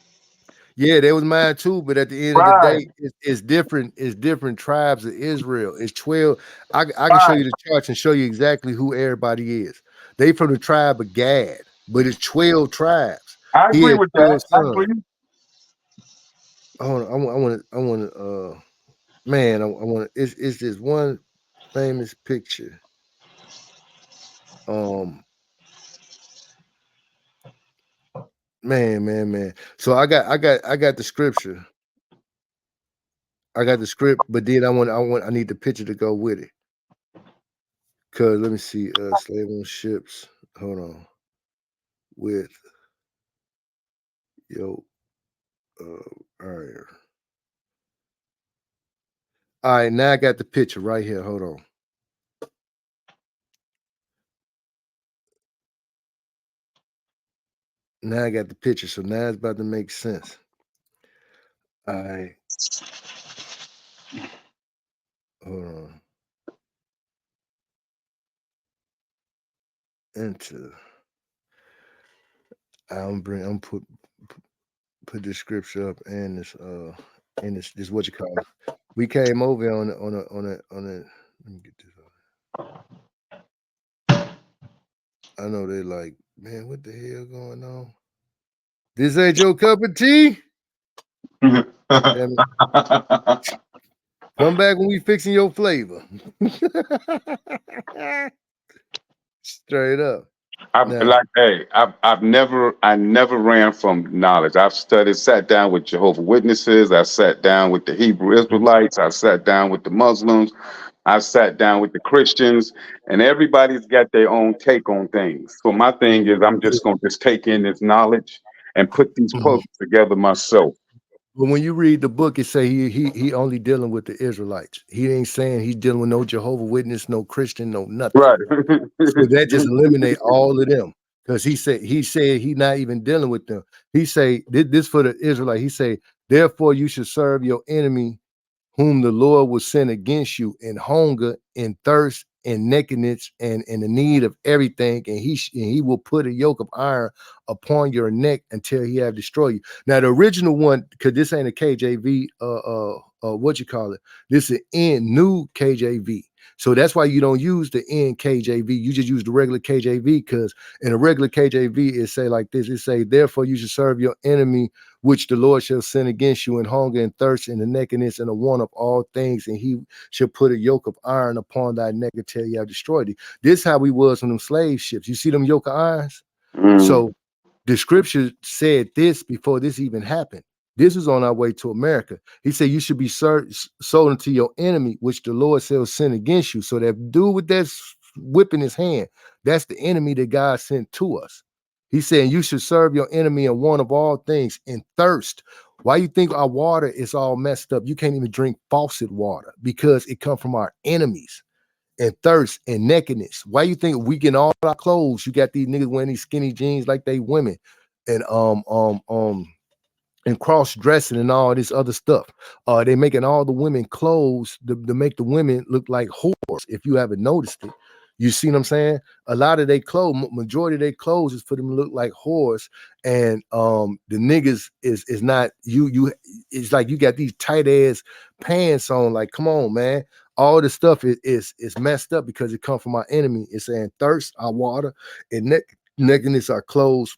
Speaker 1: Yeah, they was mine too, but at the end of the day, it's different. It's different tribes of Israel. It's 12. I can show you the charts and show you exactly who everybody is. They from the tribe of Gad, but it's 12 tribes.
Speaker 11: I agree with that. I agree.
Speaker 1: I want to. Man, I want. It's this one famous picture. Man. So I got the scripture. I got the script, but then I need the picture to go with it. Cause let me see, slave on ships. Hold on. With all right. All right, now I got the picture right here. Hold on. Now I got the picture, so now it's about to make sense. All right. Hold on. Enter. I'm put this scripture up and this what you call it. We came over on a let me get this up. I know they like, man, what the hell going on? This ain't your cup of tea? Damn it. Come back when we fixing your flavor. Straight up.
Speaker 11: I never ran from knowledge. I've sat down with Jehovah's Witnesses. I sat down with the Hebrew Israelites. I sat down with the Muslims. I sat down with the Christians, and everybody's got their own take on things. So my thing is, I'm just going to take in this knowledge and put these puzzles together myself.
Speaker 1: But when you read the book, it say he only dealing with the Israelites. He ain't saying he's dealing with no Jehovah's Witness, no Christian, no nothing.
Speaker 11: Right.
Speaker 1: So that just eliminate all of them. Because he said he not even dealing with them. He say this for the Israelite. He say, therefore you should serve your enemy, whom the Lord will send against you in hunger, in thirst, in nakedness, and in the need of everything, and he will put a yoke of iron upon your neck until he have destroyed you. Now the original one, because this ain't a KJV, what you call it? This is in new KJV. So that's why you don't use the NKJV. You just use the regular KJV, because in a regular KJV, it say like this. It say, therefore you should serve your enemy, which the Lord shall send against you in hunger and thirst and the nakedness and the want of all things, and he shall put a yoke of iron upon thy neck until you have destroyed thee. This is how we was on them slave ships. You see them yoke of irons? So the scripture said this before this even happened. This is on our way to America. He said you should be sold unto your enemy, which the Lord said will sin against you. So that dude with that whip in his hand, that's the enemy that God sent to us. He's saying you should serve your enemy in want of all things and thirst. Why you think our water is all messed up? You can't even drink faucet water because it comes from our enemies. And thirst and nakedness. Why you think we get all our clothes? You got these niggas wearing these skinny jeans like they women, and and cross-dressing and all this other stuff. They making all the women clothes to make the women look like whores. If you haven't noticed it, you see what I'm saying? A lot of their clothes, majority of their clothes is for them to look like whores. And the niggas is not you. It's like you got these tight ass pants on. Like, come on, man. All the stuff is messed up because it comes from our enemy. It's saying thirst, our water, and nakedness, our clothes.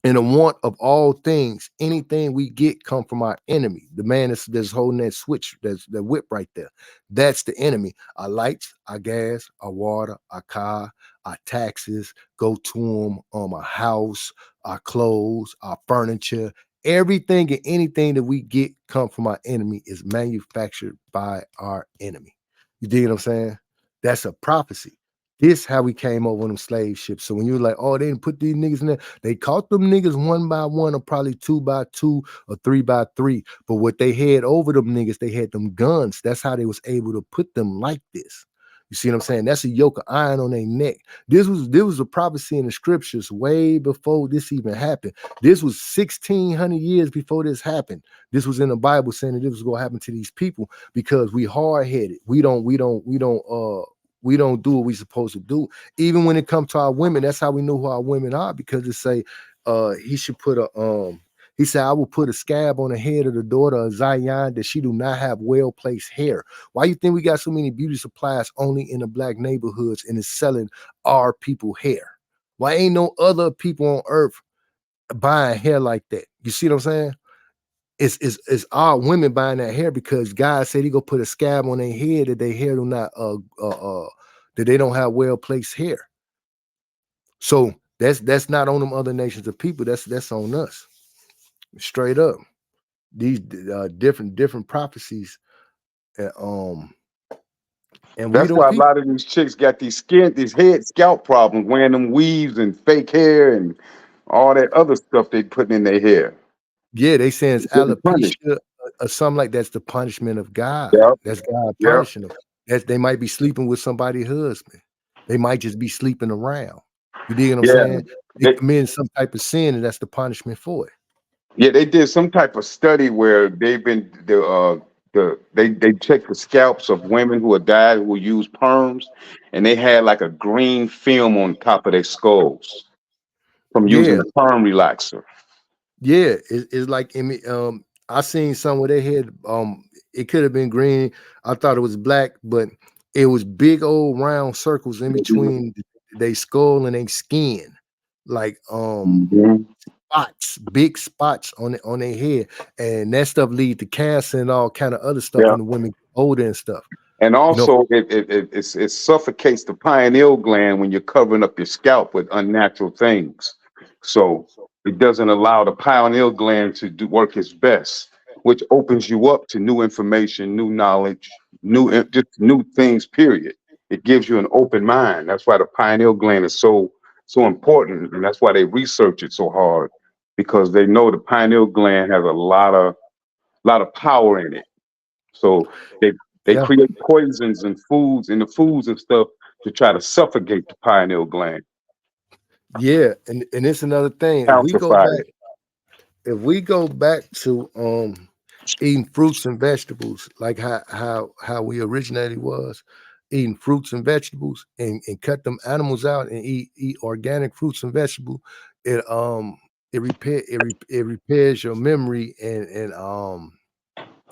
Speaker 1: And the want of all things, anything we get come from our enemy. The man that's holding that switch, that's the whip right there. That's the enemy. Our lights, our gas, our water, our car, our taxes go to them. Our house, our clothes, our furniture, everything and anything that we get come from our enemy is manufactured by our enemy. You dig what I'm saying? That's a prophecy. This how we came over on them slave ships. So when you're like, oh, they didn't put these niggas in there, they caught them niggas one by one, or probably 2 by 2 or 3 by 3. But what they had over them niggas, they had them guns. That's how they was able to put them like this. You see what I'm saying? That's a yoke of iron on their neck. This was a prophecy in the scriptures way before this even happened. This was 1,600 years before this happened. This was in the Bible saying that this was going to happen to these people because we hard-headed. We don't do what we're supposed to do. Even when it comes to our women, that's how we know who our women are, because it say he should put a he said, I will put a scab on the head of the daughter of Zion that she do not have well-placed hair. Why you think we got so many beauty supplies only in the black neighborhoods and it's selling our people hair? Why ain't no other people on earth buying hair like that? You see what I'm saying? It's our women buying that hair because God said he gonna put a scab on their head that their hair do not that they don't have well-placed hair. So that's not on them other nations of people. That's on us. Straight up. These different prophecies. And we
Speaker 11: That's
Speaker 1: them
Speaker 11: why a
Speaker 1: people.
Speaker 11: lot of these chicks got these head scalp problems, wearing them weaves and fake hair and all that other stuff they putting in their hair.
Speaker 1: Yeah, they saying it's
Speaker 11: Getting punished.
Speaker 1: alopecia or something like that's the punishment of God.
Speaker 11: Yep.
Speaker 1: That's God
Speaker 11: Yep.
Speaker 1: punishing them. That they might be sleeping with somebody's husband. They might just be sleeping around. You dig what I'm
Speaker 11: Yeah.
Speaker 1: saying? They commit some type of sin, and that's the punishment for it.
Speaker 11: Yeah, they did some type of study where they checked the scalps of women who had died who used perms, and they had like a green film on top of their skulls from using
Speaker 1: Yeah,
Speaker 11: a perm relaxer.
Speaker 1: yeah. It's like I seen some where they had it could have been green. I thought it was black, but it was big old round circles in between they skull and they skin. Like
Speaker 11: Mhm.
Speaker 1: spots, big spots on their head, and that stuff lead to cancer and all kind of other stuff
Speaker 11: Yeah.
Speaker 1: when the women get older and stuff.
Speaker 11: And
Speaker 1: You know,
Speaker 11: also, it suffocates the pineal gland when you're covering up your scalp with unnatural things. So it doesn't allow the pineal gland to do work its best, which opens you up to new information, new knowledge, just new things. Period. It gives you an open mind. That's why the pineal gland is so important, and that's why they research it so hard, because they know the pineal gland has a lot of power in it. So they
Speaker 1: yeah,
Speaker 11: create poisons and foods in the foods and stuff to try to suffocate the pineal gland,
Speaker 1: yeah, and it's another thing.
Speaker 11: calcify it.
Speaker 1: If we go back to eating fruits and vegetables, like how we originally was, eating fruits and vegetables and cut them animals out and eat organic fruits and vegetables, it repairs your memory and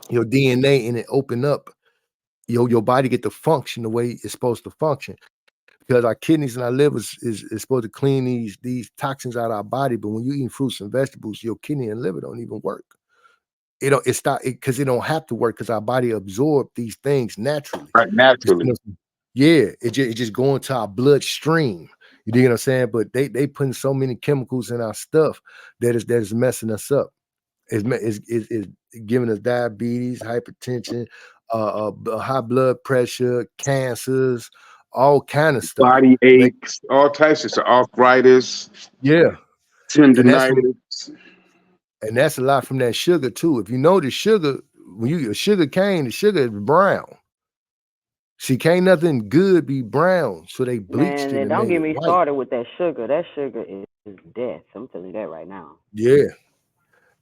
Speaker 1: your DNA, and it open up your body get to function the way it's supposed to function, because our kidneys and our livers is supposed to clean these toxins out of our body. But when you eat fruits and vegetables, your kidney and liver don't even work. It's not because it don't have to work because our body absorb these things naturally.
Speaker 11: Right,
Speaker 1: You see
Speaker 11: naturally.
Speaker 1: what I'm saying? Yeah, it just go into our bloodstream. You dig what I'm saying? But they putting so many chemicals in our stuff that is messing us up. is giving us diabetes, hypertension, high blood pressure, cancers, all kind of stuff.
Speaker 11: Body aches, all types of stuff, arthritis,
Speaker 1: Yeah, and that's from
Speaker 11: tendonitis.
Speaker 1: and that's a lot from that sugar too. If you know the sugar, when you sugar cane, the sugar is brown. See, can't nothing good be brown, so they bleached
Speaker 10: Man,
Speaker 1: it
Speaker 10: and
Speaker 1: and
Speaker 10: don't
Speaker 1: made
Speaker 10: get
Speaker 1: it
Speaker 10: me
Speaker 1: white.
Speaker 10: started with that sugar. That sugar is death. I'm telling you that right now.
Speaker 1: Yeah,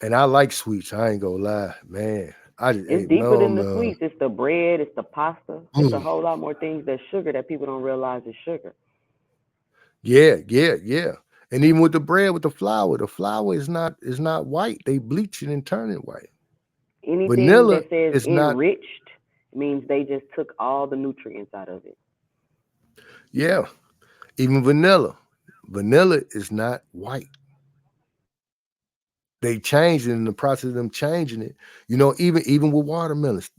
Speaker 1: and I like sweets. I ain't gonna lie, man. I just
Speaker 10: It's
Speaker 1: ain't
Speaker 10: deeper
Speaker 1: no
Speaker 10: than the
Speaker 1: man.
Speaker 10: sweets. It's the bread. It's the pasta. It's a
Speaker 1: Mm.
Speaker 10: whole lot more things that sugar that people don't realize is sugar.
Speaker 1: Yeah, yeah, yeah. And even with the bread, with the flour is not white. They bleach it and turn it white.
Speaker 10: Anything
Speaker 1: Vanilla
Speaker 10: that says
Speaker 1: is not.
Speaker 10: enriched means they just took all the nutrients out of it.
Speaker 1: Yeah, even vanilla. Vanilla is not white. They changed it in the process of them changing it. You know, even with watermelons,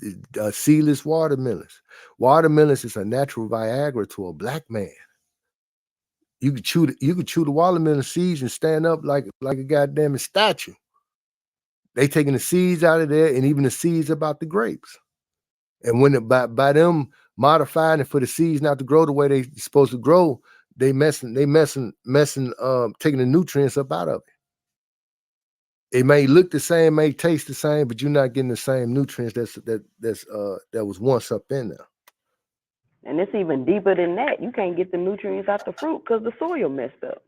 Speaker 1: seedless watermelons. Watermelons is a natural Viagra to a black man. You could chew the watermelon seeds and stand up like a goddamn statue. They taking the seeds out of there and even the seeds about the grapes. And when by them modifying it for the seeds not to grow the way they supposed to grow, messing taking the nutrients up out of it. It may look the same, may taste the same, but you're not getting the same nutrients that was once up in there.
Speaker 10: And it's even deeper than that. You can't get the nutrients out the fruit because the soil messed up.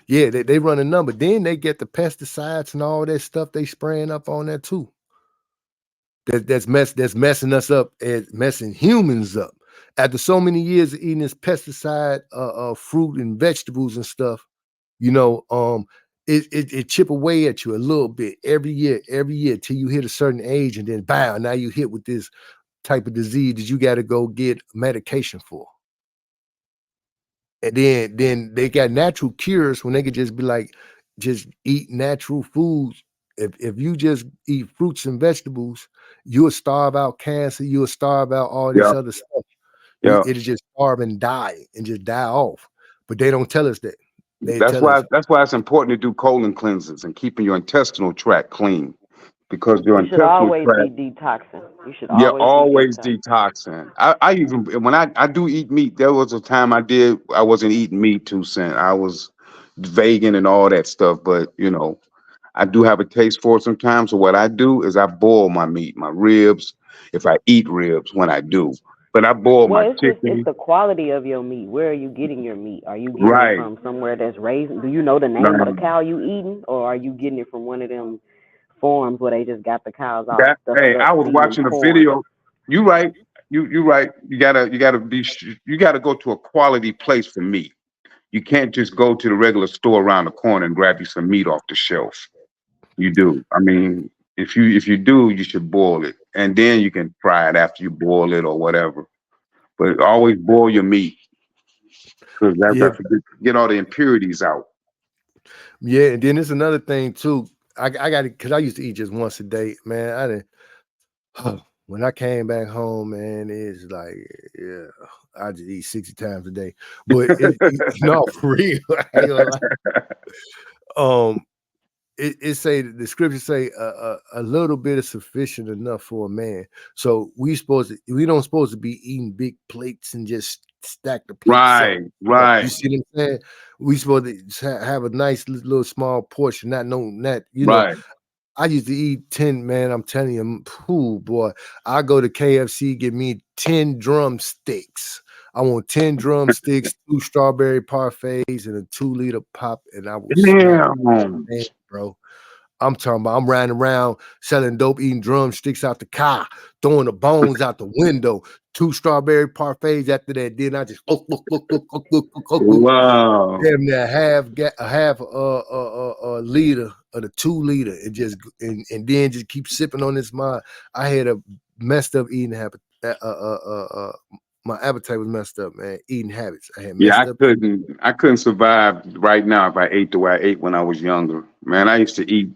Speaker 1: Yeah, they run a number. Then they get the pesticides and all that stuff they spraying up on that too. That's messing us up and messing humans up. After so many years of eating this pesticide fruit and vegetables and stuff, you know, it chip away at you a little bit every year till you hit a certain age, and then bam, now you hit with this type of disease that you got to go get medication for. And then they got natural cures when they could just be like, just eat natural foods. If you just eat fruits and vegetables, you'll starve out cancer, you'll starve out all this
Speaker 11: Yeah,
Speaker 1: other stuff.
Speaker 11: yeah.
Speaker 1: It'll just starve and just die off. But they don't tell us that. They tell us,
Speaker 11: That's why it's important to do colon cleanses and keeping your intestinal tract clean because your
Speaker 10: You should
Speaker 11: intestinal
Speaker 10: always be
Speaker 11: tract,
Speaker 10: detoxing. You should
Speaker 11: you're
Speaker 10: always be
Speaker 11: always
Speaker 10: detoxing.
Speaker 11: detoxing. I even when I do eat meat, there was a time I wasn't eating meat 2 cent. I was vegan and all that stuff, but I do have a taste for it sometimes. So what I do is I boil my meat, my ribs, if I eat ribs when I do. But I boil my
Speaker 10: Well, it's
Speaker 11: chicken.
Speaker 10: the quality of your meat. Where are you getting your meat? Are you getting it
Speaker 11: Right.
Speaker 10: from somewhere that's raising? Do you know the name of the
Speaker 11: Um,
Speaker 10: cow you eating, or are you getting it from one of them farms where they just got the cows all
Speaker 11: that
Speaker 10: stuffed
Speaker 11: hey,
Speaker 10: up
Speaker 11: I was
Speaker 10: feeding them
Speaker 11: watching a
Speaker 10: corn?
Speaker 11: video. You right. You right. You gotta go to a quality place for meat. You can't just go to the regular store around the corner and grab you some meat off the shelf. You do. I mean, if you do, you should boil it, and then you can fry it after you boil it or whatever. But always boil your meat because
Speaker 1: yeah,
Speaker 11: that's to get all the impurities out.
Speaker 1: yeah. And then there's another thing too. I got it because I used to eat just once a day, man. I didn't. When I came back home, man, it's like, yeah, I just eat 60 times a day. But no, for real, I ain't gonna lie. Um, it say the scripture say a little bit is sufficient enough for a man. So we don't supposed to be eating big plates and just stack the plates up.
Speaker 11: Right,
Speaker 1: You
Speaker 11: right,
Speaker 1: see what I'm saying? We supposed to have a nice little small portion, not
Speaker 11: right.
Speaker 1: I used to eat 10, man. I'm telling you, ooh, boy. I go to KFC, get me 10 drumsticks. I want 10 drumsticks, 2 strawberry parfaits, and a 2-liter pop, and I will smack
Speaker 11: Damn.
Speaker 1: it, bro. I'm talking about I'm riding around selling dope, eating drumsticks out the car, throwing the bones out the window, 2 strawberry parfaits after that. Then I just
Speaker 11: Wow.
Speaker 1: damn near half a liter of the 2 liter and and then just keep sipping on this. I had a messed up eating habit. My appetite was messed up, man. Eating habits. I had
Speaker 11: Yeah,
Speaker 1: messed up eating.
Speaker 11: I couldn't survive right now if I ate the way I ate when I was younger. Man, I used to eat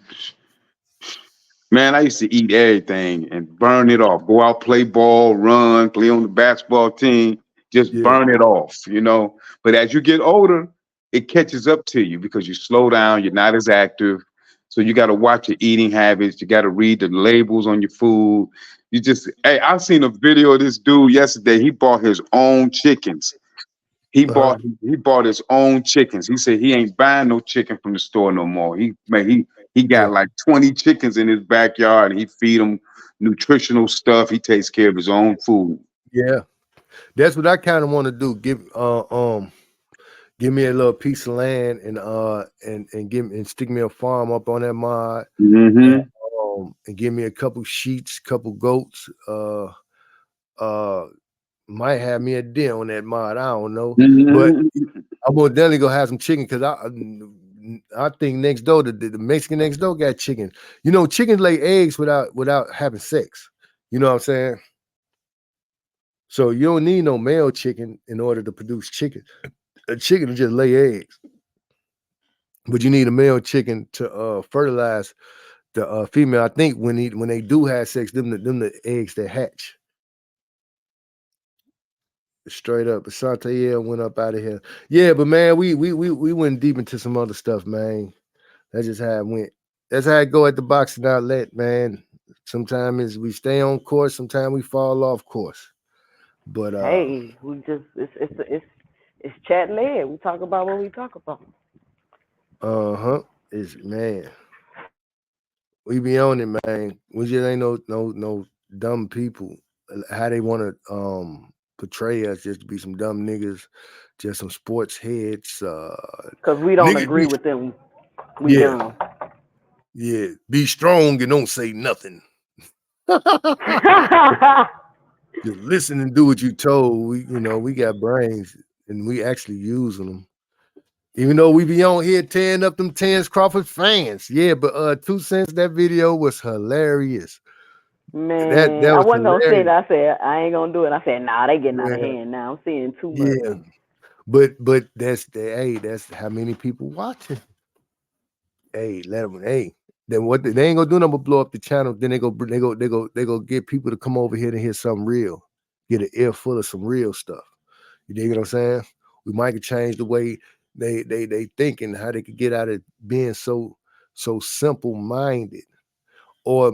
Speaker 11: everything and burn it off. Go out, play ball, run, play on the basketball team, just
Speaker 1: Yeah,
Speaker 11: burn it off. But as you get older, it catches up to you because you slow down, you're not as active. So you got to watch your eating habits. You got to read the labels on your food. You just, hey, I seen a video of this dude yesterday. He bought his own chickens. He
Speaker 1: Uh-huh.
Speaker 11: bought his own chickens. He said he ain't buying no chicken from the store no more. He got
Speaker 1: Yeah.
Speaker 11: like 20 chickens in his backyard. And he feed them nutritional stuff. He takes care of his own food.
Speaker 1: Yeah. That's what I kind of want to do. Give me a little piece of land and give and stick me a farm up on that mod
Speaker 11: Mm-hmm.
Speaker 1: and give me a couple sheets, couple goats. Uh might have me a deer on that mod. I don't know. But
Speaker 11: Mm-hmm.
Speaker 1: I'm gonna definitely go have some chicken because I think next door the Mexican next door got chicken. You know, chickens lay eggs without having sex. You know what I'm saying? So you don't need no male chicken in order to produce chicken. A chicken will just lay eggs, but you need a male chicken to fertilize the female. I think when they do have sex, them the eggs that hatch. Straight up, Asante yeah went up out of here. Yeah, but man, we went deep into some other stuff, man. That's just how it went. That's how it go at the boxing outlet, man. Sometimes we stay on course, sometimes we fall off course. But
Speaker 10: Hey, we just it's chat led. We talk about what we talk about.
Speaker 1: uh-huh. It's man. We be on it, man. We just ain't no dumb people. How they want to portray us just to be some dumb niggas, just some sports heads.
Speaker 10: Cause we don't
Speaker 1: Niggas
Speaker 10: agree
Speaker 1: be
Speaker 10: with them. We
Speaker 1: yeah,
Speaker 10: dumb.
Speaker 1: yeah. Be strong and don't say nothing. Just listen and do what you told. We got brains and we actually using them. Even though we be on here tearing up them Terrence Crawford fans. Yeah, but 2 cents, that video was hilarious. That
Speaker 10: Man, I
Speaker 1: was
Speaker 10: wasn't gonna say
Speaker 1: hilarious.
Speaker 10: that. I said I ain't gonna do it. I said, nah, they getting out of
Speaker 1: Yeah,
Speaker 10: hand now. I'm seeing too much.
Speaker 1: yeah. But that's how many people watching. Hey, let them. Hey, then what? They ain't gonna do nothing but blow up the channel. Then they go get people to come over here to hear something real. Get an ear full of some real stuff. You dig what I'm saying? We might could change the way they thinking, how they could get out of being so simple minded, or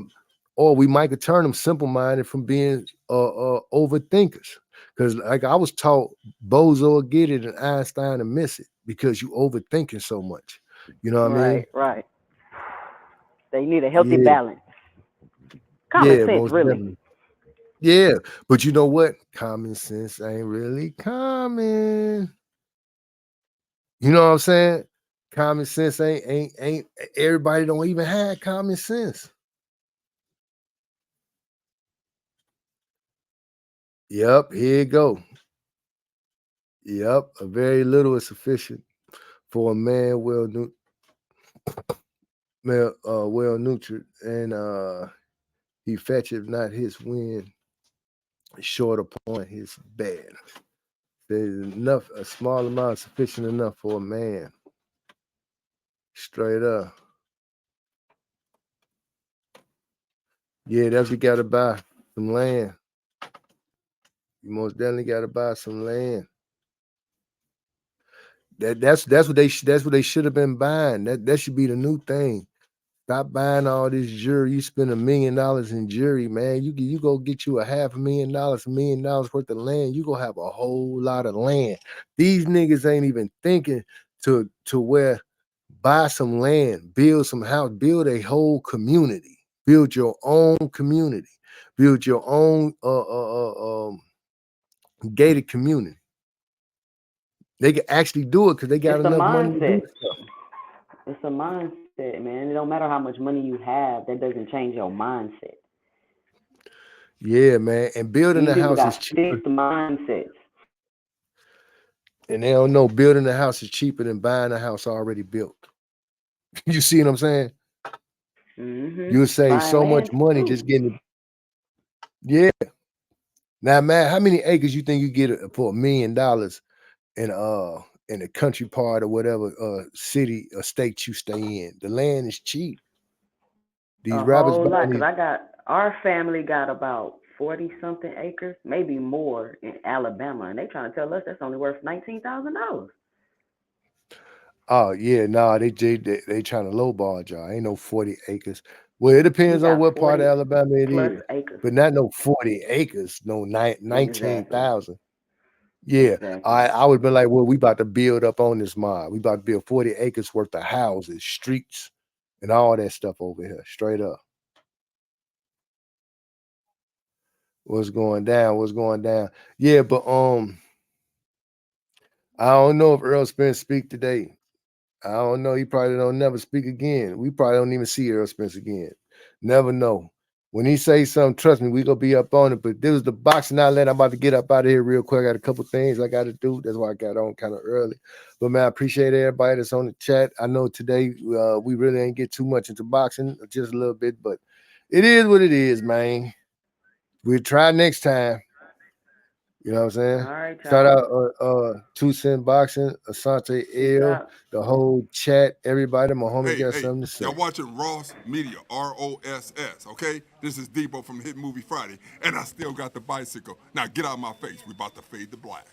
Speaker 1: we might could turn them simple minded from being overthinkers. Because like I was taught, Bozo will get it and Einstein will miss it because you overthinking so much. You know what I mean?
Speaker 10: Right, right. They need a healthy
Speaker 1: Yeah,
Speaker 10: balance. Common
Speaker 1: yeah,
Speaker 10: sense,
Speaker 1: most
Speaker 10: really.
Speaker 1: definitely. Yeah, but you know what? Common sense ain't really common. You know what I'm saying? Common sense ain't everybody don't even have common sense. Yep, here you go. Yep, a very little is sufficient for a man well nurtured, and he fetcheth not his wind short upon his bed. There's enough, a small amount sufficient enough for a man. Straight up. Yeah, that's what you gotta buy some land. You most definitely gotta buy some land. That's what they should have been buying. That should be the new thing. Stop buying all this jewelry. You spend $1 million in jewelry, man. You go get you $500,000, $1 million worth of land. You go have a whole lot of land. These niggas ain't even thinking to where buy some land, build some house, build a whole community, build your own community, build your own gated community. They can actually do it because they got
Speaker 10: It's a
Speaker 1: enough money to do
Speaker 10: mindset.
Speaker 1: stuff.
Speaker 10: It's a mindset, man. It don't matter how much money you have. That doesn't change your mindset.
Speaker 1: Yeah, man. And building
Speaker 10: These
Speaker 1: a
Speaker 10: people
Speaker 1: house is
Speaker 10: got
Speaker 1: cheaper.
Speaker 10: fixed mindsets.
Speaker 1: And they don't know building a house is cheaper than buying a house already built. You see what I'm saying? You'll save
Speaker 10: Buying
Speaker 1: so much
Speaker 10: land
Speaker 1: money
Speaker 10: too.
Speaker 1: just getting it. Yeah. Now, man, how many acres you think you get for $1 million in a country part or whatever city or state you stay in? The land is cheap. These
Speaker 10: A
Speaker 1: rappers
Speaker 10: whole lot,
Speaker 1: buying
Speaker 10: cause
Speaker 1: these.
Speaker 10: our family got about 40 something acres, maybe more in Alabama, and they trying to tell us that's only worth $19,000.
Speaker 1: Oh yeah, nah, they trying to lowball y'all. Ain't no 40 acres. Well, it
Speaker 10: He
Speaker 1: depends on
Speaker 10: got
Speaker 1: what part of
Speaker 10: 40
Speaker 1: Alabama it
Speaker 10: plus
Speaker 1: is,
Speaker 10: acres.
Speaker 1: but not no 40 acres, no
Speaker 10: Exactly.
Speaker 1: 19,000. Yeah,
Speaker 10: Exactly.
Speaker 1: I would be like, well, we about to build up on this mod. We about to build 40 acres worth of houses, streets, and all that stuff over here, straight up. What's going down? What's going down? Yeah, but I don't know if Earl Spence speak today. I don't know. He probably don't never speak again. We probably don't even see Earl Spence again. Never know. When he say something, trust me, we gonna be up on it. But this is the boxing outlet. I'm about to get up out of here real quick. I got a couple things I got to do. That's why I got on kind of early. But man, I appreciate everybody that's on the chat. I know today we really ain't get too much into boxing, just a little bit, but it is what it is, man. We'll try next time. You know what I'm saying?
Speaker 10: All right,
Speaker 1: Shout
Speaker 10: y'all.
Speaker 1: out Two Cent Boxing, Asante
Speaker 10: Peace
Speaker 1: L,
Speaker 10: out.
Speaker 1: the whole chat, everybody. My homie
Speaker 12: Hey,
Speaker 1: got
Speaker 12: hey,
Speaker 1: something to say.
Speaker 12: y'all watching Ross Media, ROSS, okay? This is Debo from Hit Movie Friday, and I still got the bicycle. Now get out of my face. We about to fade to black.